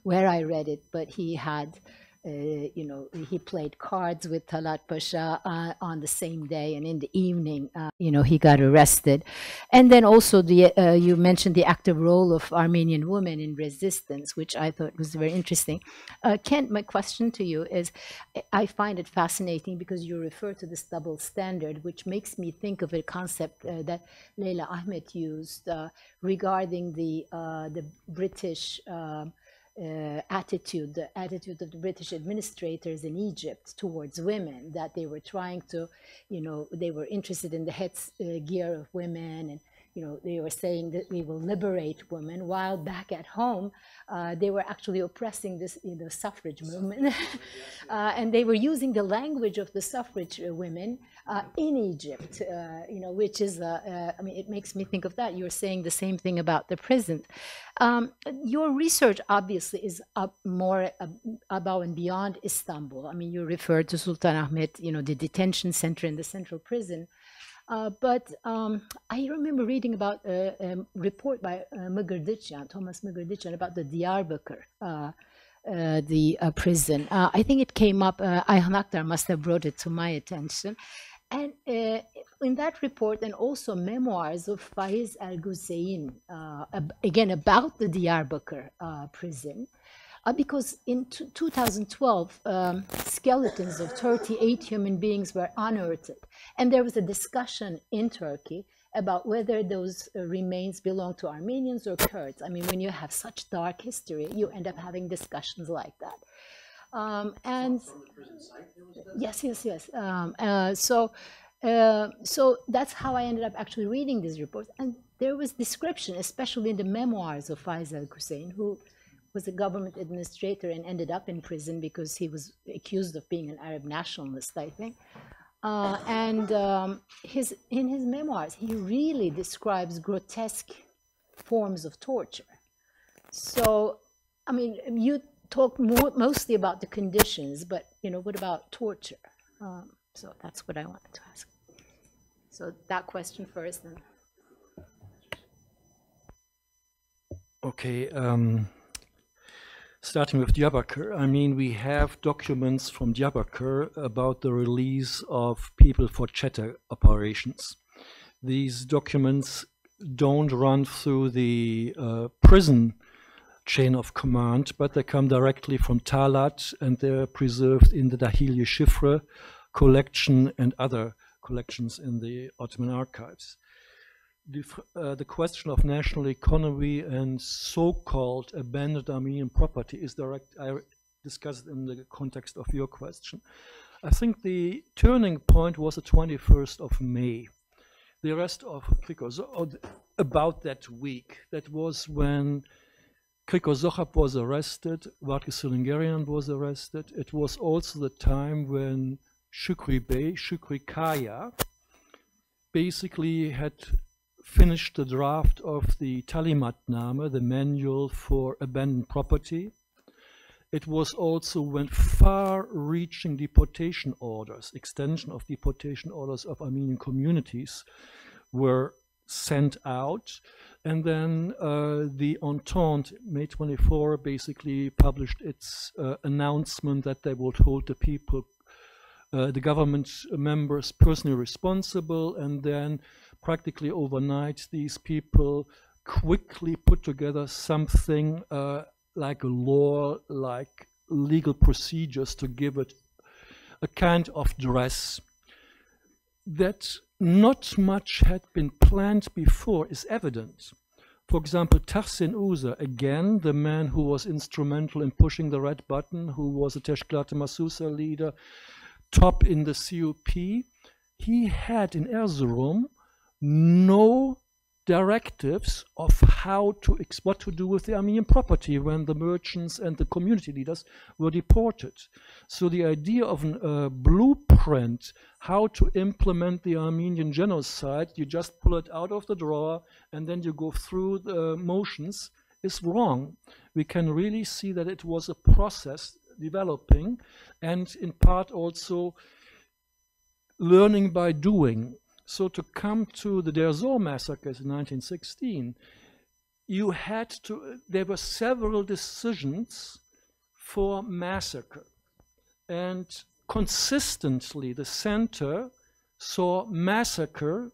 where I read it, but he had, he played cards with Talat Pasha on the same day, and in the evening, he got arrested. And then also you mentioned the active role of Armenian women in resistance, which I thought was very interesting. Kent, my question to you is, I find it fascinating because you refer to this double standard, which makes me think of a concept that Leila Ahmed used regarding the British the attitude of the British administrators in Egypt towards women, that they were trying to, they were interested in the headgear of women, and they were saying that we will liberate women, while back at home they were actually oppressing this suffrage movement. And they were using the language of the suffrage women in Egypt, which is I mean, it makes me think of that. You're saying the same thing about the prison. Your research obviously is more above and beyond Istanbul. I mean, you referred to Sultanahmet, the detention center in the central prison. But I remember reading about a report by Thomas Mgrdityan, about the Diyarbakir, the prison. I think it came up, Ayhan Aktar must have brought it to my attention. And in that report, and also memoirs of Faiz Al-Guseyn, again, about the Diyarbakir prison, because in 2012, skeletons of 38 human beings were unearthed. And there was a discussion in Turkey about whether those remains belong to Armenians or Kurds. I mean, when you have such dark history, you end up having discussions like that. And yes. So that's how I ended up actually reading these reports. And there was description, especially in the memoirs of Faiz Al-Guseyn, who was a government administrator and ended up in prison because he was accused of being an Arab nationalist, I think. In his memoirs, he really describes grotesque forms of torture. So, I mean, you talk mostly about the conditions, but what about torture? So that's what I wanted to ask. So that question first. And okay. Starting with Diyarbakir, I mean, we have documents from Diyarbakir about the release of people for Cheta operations. These documents don't run through the prison chain of command, but they come directly from Talat, and they're preserved in the Dahiliye Shifre collection and other collections in the Ottoman archives. The question of national economy and so-called abandoned Armenian property is I discussed in the context of your question. I think the turning point was the 21st of May. The arrest of Kriko, about that week, that was when Kriko Zohab was arrested, Vatke Sulingerian was arrested. It was also the time when Shukri Bey, Shukri Kaya, basically had finished the draft of the Talimatname, the manual for abandoned property. It was also when far-reaching deportation orders, extension of deportation orders of Armenian communities were sent out. And then the Entente, May 24, basically published its announcement that they would hold the people, the government members personally responsible, and then practically overnight these people quickly put together something like a law, like legal procedures to give it a kind of dress. That not much had been planned before is evident. For example, Tahsin Uzer, again, the man who was instrumental in pushing the red button, who was a Teshkilat Masusa leader, top in the CUP, he had in Erzurum no directives of what to do with the Armenian property when the merchants and the community leaders were deported. So the idea of a blueprint, how to implement the Armenian genocide, you just pull it out of the drawer and then you go through the motions, is wrong. We can really see that it was a process developing, and in part also learning by doing. So to come to the Deir Zor massacres in 1916, there were several decisions for massacre. And consistently, the center saw massacre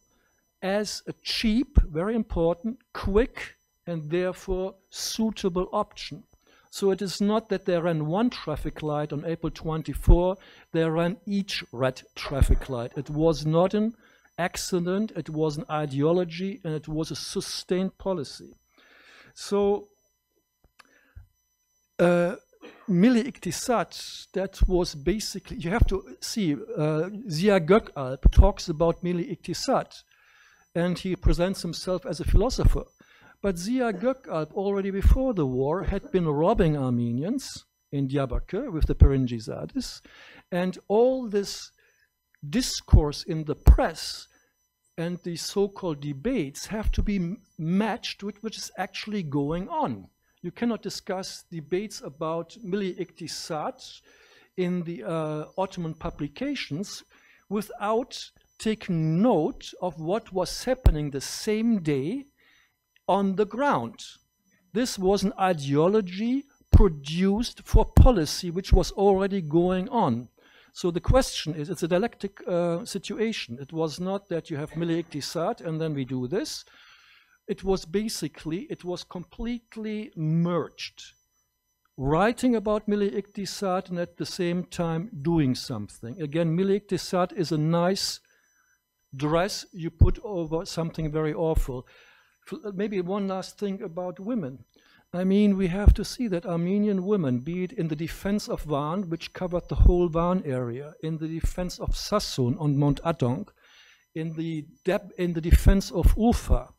as a cheap, very important, quick, and therefore suitable option. So it is not that they ran one traffic light on April 24, they ran each red traffic light. It was not an accident, it was an ideology, and it was a sustained policy. So Milli Iktisad, that was basically, you have to see, Ziya Gökalp talks about Milli Iktisad, and he presents himself as a philosopher. But Ziya Gökalp, already before the war, had been robbing Armenians in Diyarbakir with the Perinçizades, and all this discourse in the press and the so-called debates have to be matched with what is actually going on. You cannot discuss debates about Milli Iktisad in the Ottoman publications without taking note of what was happening the same day on the ground. This was an ideology produced for policy which was already going on. So the question is, it's a dialectic situation. It was not that you have Milli Iktisad and then we do this. It was basically, it was completely merged. Writing about Milli Iktisad and at the same time doing something. Again, Milli Iktisad is a nice dress you put over something very awful. Maybe one last thing about women. I mean, we have to see that Armenian women, be it in the defense of Van, which covered the whole Van area, in the defense of Sassoon on Mount Adong, in the defense of Ufa,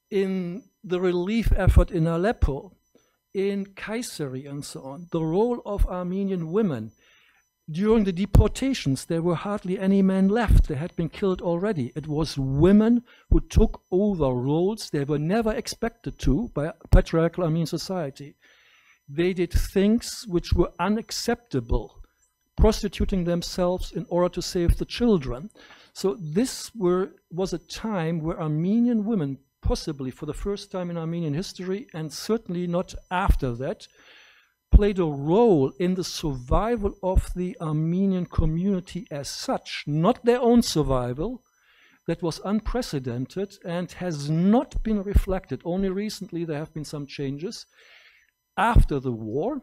in the relief effort in Aleppo, in Kayseri and so on, the role of Armenian women. During the deportations, there were hardly any men left. They had been killed already. It was women who took over roles they were never expected to by patriarchal Armenian society. They did things which were unacceptable, prostituting themselves in order to save the children. So this was a time where Armenian women, possibly for the first time in Armenian history, and certainly not after that, played a role in the survival of the Armenian community as such, not their own survival, that was unprecedented and has not been reflected. Only recently there have been some changes after the war,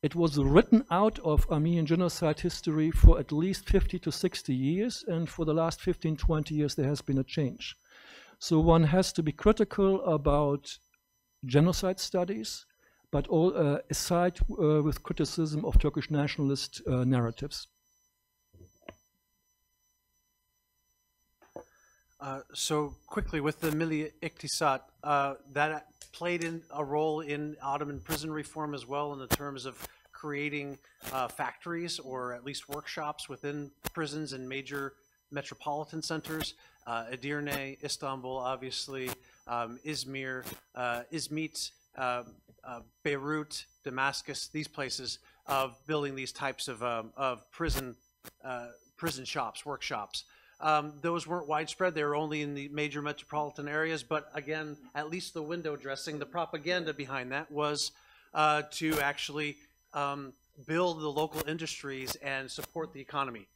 It was written out of Armenian genocide history for at least 50 to 60 years, and for the last 15, 20 years there has been a change. So one has to be critical about genocide studies, but all aside with criticism of Turkish nationalist narratives. So quickly, with the Milli Iktisat, that played a role in Ottoman prison reform as well, in the terms of creating factories or at least workshops within prisons in major metropolitan centers. Edirne, Istanbul, obviously, Izmir, Izmit, Beirut, Damascus, these places of building these types of prison shops, workshops. Those weren't widespread. They were only in the major metropolitan areas. But again, at least the window dressing, the propaganda behind that was to actually build the local industries and support the economy.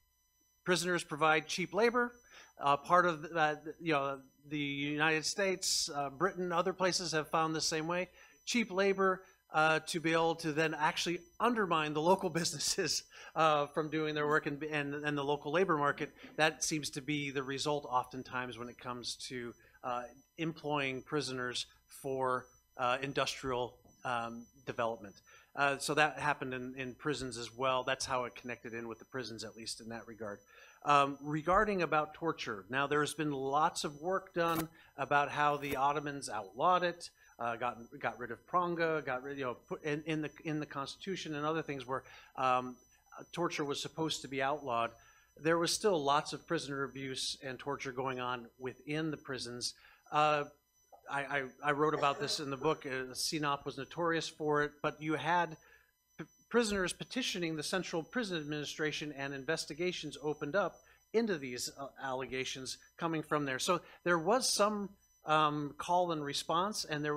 Prisoners provide cheap labor. Part of the United States, Britain, other places have found the same way. Cheap labor to be able to then actually undermine the local businesses from doing their work and the local labor market. That seems to be the result oftentimes when it comes to employing prisoners for industrial development. So that happened in prisons as well. That's how it connected in with the prisons, at least in that regard. Regarding about torture, now there's been lots of work done about how the Ottomans outlawed it. Got rid of Pranga, got rid, put in the Constitution and other things where torture was supposed to be outlawed. There was still lots of prisoner abuse and torture going on within the prisons. I wrote about this in the book. CNOP was notorious for it, but you had prisoners petitioning the Central Prison Administration, and investigations opened up into these allegations coming from there. So there was some call and response, and there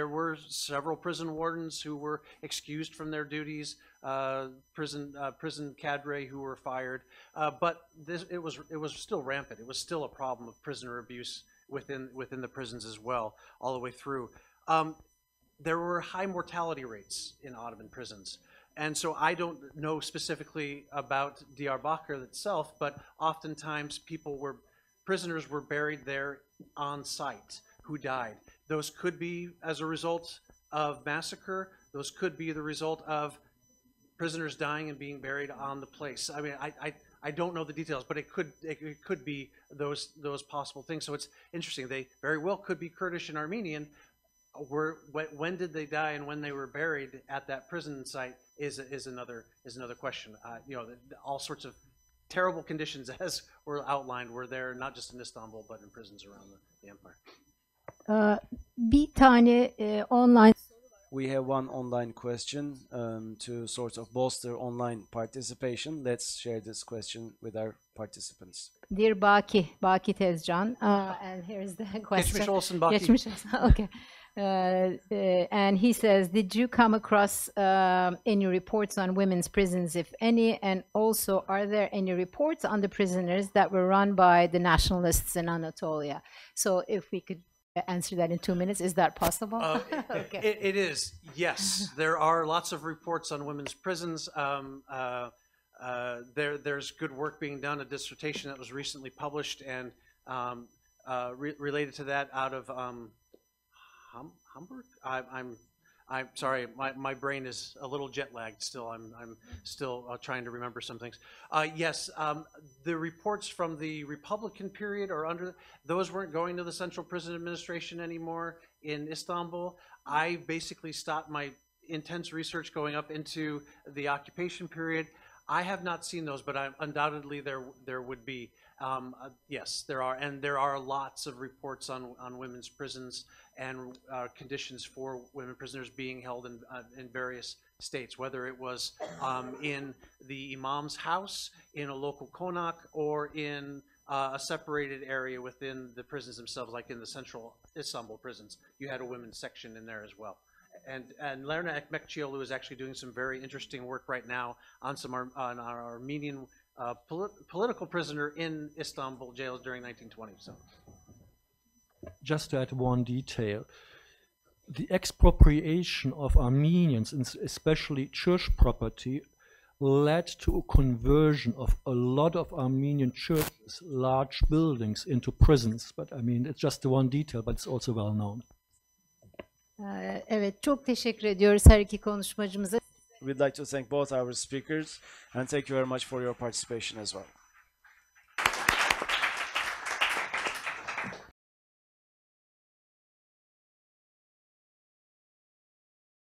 were several prison wardens who were excused from their duties, prison cadre who were fired, but it was still rampant. It was still a problem of prisoner abuse within the prisons as well, all the way through. There were high mortality rates in Ottoman prisons. And so I don't know specifically about Diyarbakir itself, but oftentimes prisoners were buried there on site who died. Those could be as a result of massacre. Those could be the result of prisoners dying and being buried on the place. I mean, I don't know the details, but it could be those possible things. So it's interesting. They very well could be Kurdish and Armenian. When did they die and when they were buried at that prison site is another question. All sorts of terrible conditions, as were outlined, were there not just in Istanbul but in prisons around the empire. Bir tane online. We have one online question to sort of bolster online participation. Let's share this question with our participants. Dear Baki Tezcan, and here's the question. Geçmiş olsun Baki. Geçmiş olsun. Okay. And he says, did you come across any reports on women's prisons, if any? And also, are there any reports on the prisoners that were run by the nationalists in Anatolia? So if we could answer that in 2 minutes, is that possible? Okay. It is, yes. There are lots of reports on women's prisons. There's good work being done, a dissertation that was recently published and related to that out of Hamburg? I'm sorry, my brain is a little jet lagged still. I'm still trying to remember some things. Yes, the reports from the Republican period those weren't going to the Central Prison Administration anymore in Istanbul. I basically stopped my intense research going up into the occupation period. I have not seen those, but undoubtedly there would be. Yes, there are, and there are lots of reports on women's prisons and conditions for women prisoners being held in various states, whether it was in the imam's house, in a local konak, or in a separated area within the prisons themselves, like in the central Istanbul prisons. You had a women's section in there as well. And Lerna Ekmekcioglu is actually doing some very interesting work right now on on our Armenian political prisoner in Istanbul jails during 1920. So, just to add one detail, the expropriation of Armenians, and especially church property, led to a conversion of a lot of Armenian churches, large buildings, into prisons. But I mean, it's just the one detail, but it's also well known. Evet, çok teşekkür ediyoruz her iki konuşmacımıza. We'd like to thank both our speakers and thank you very much for your participation as well.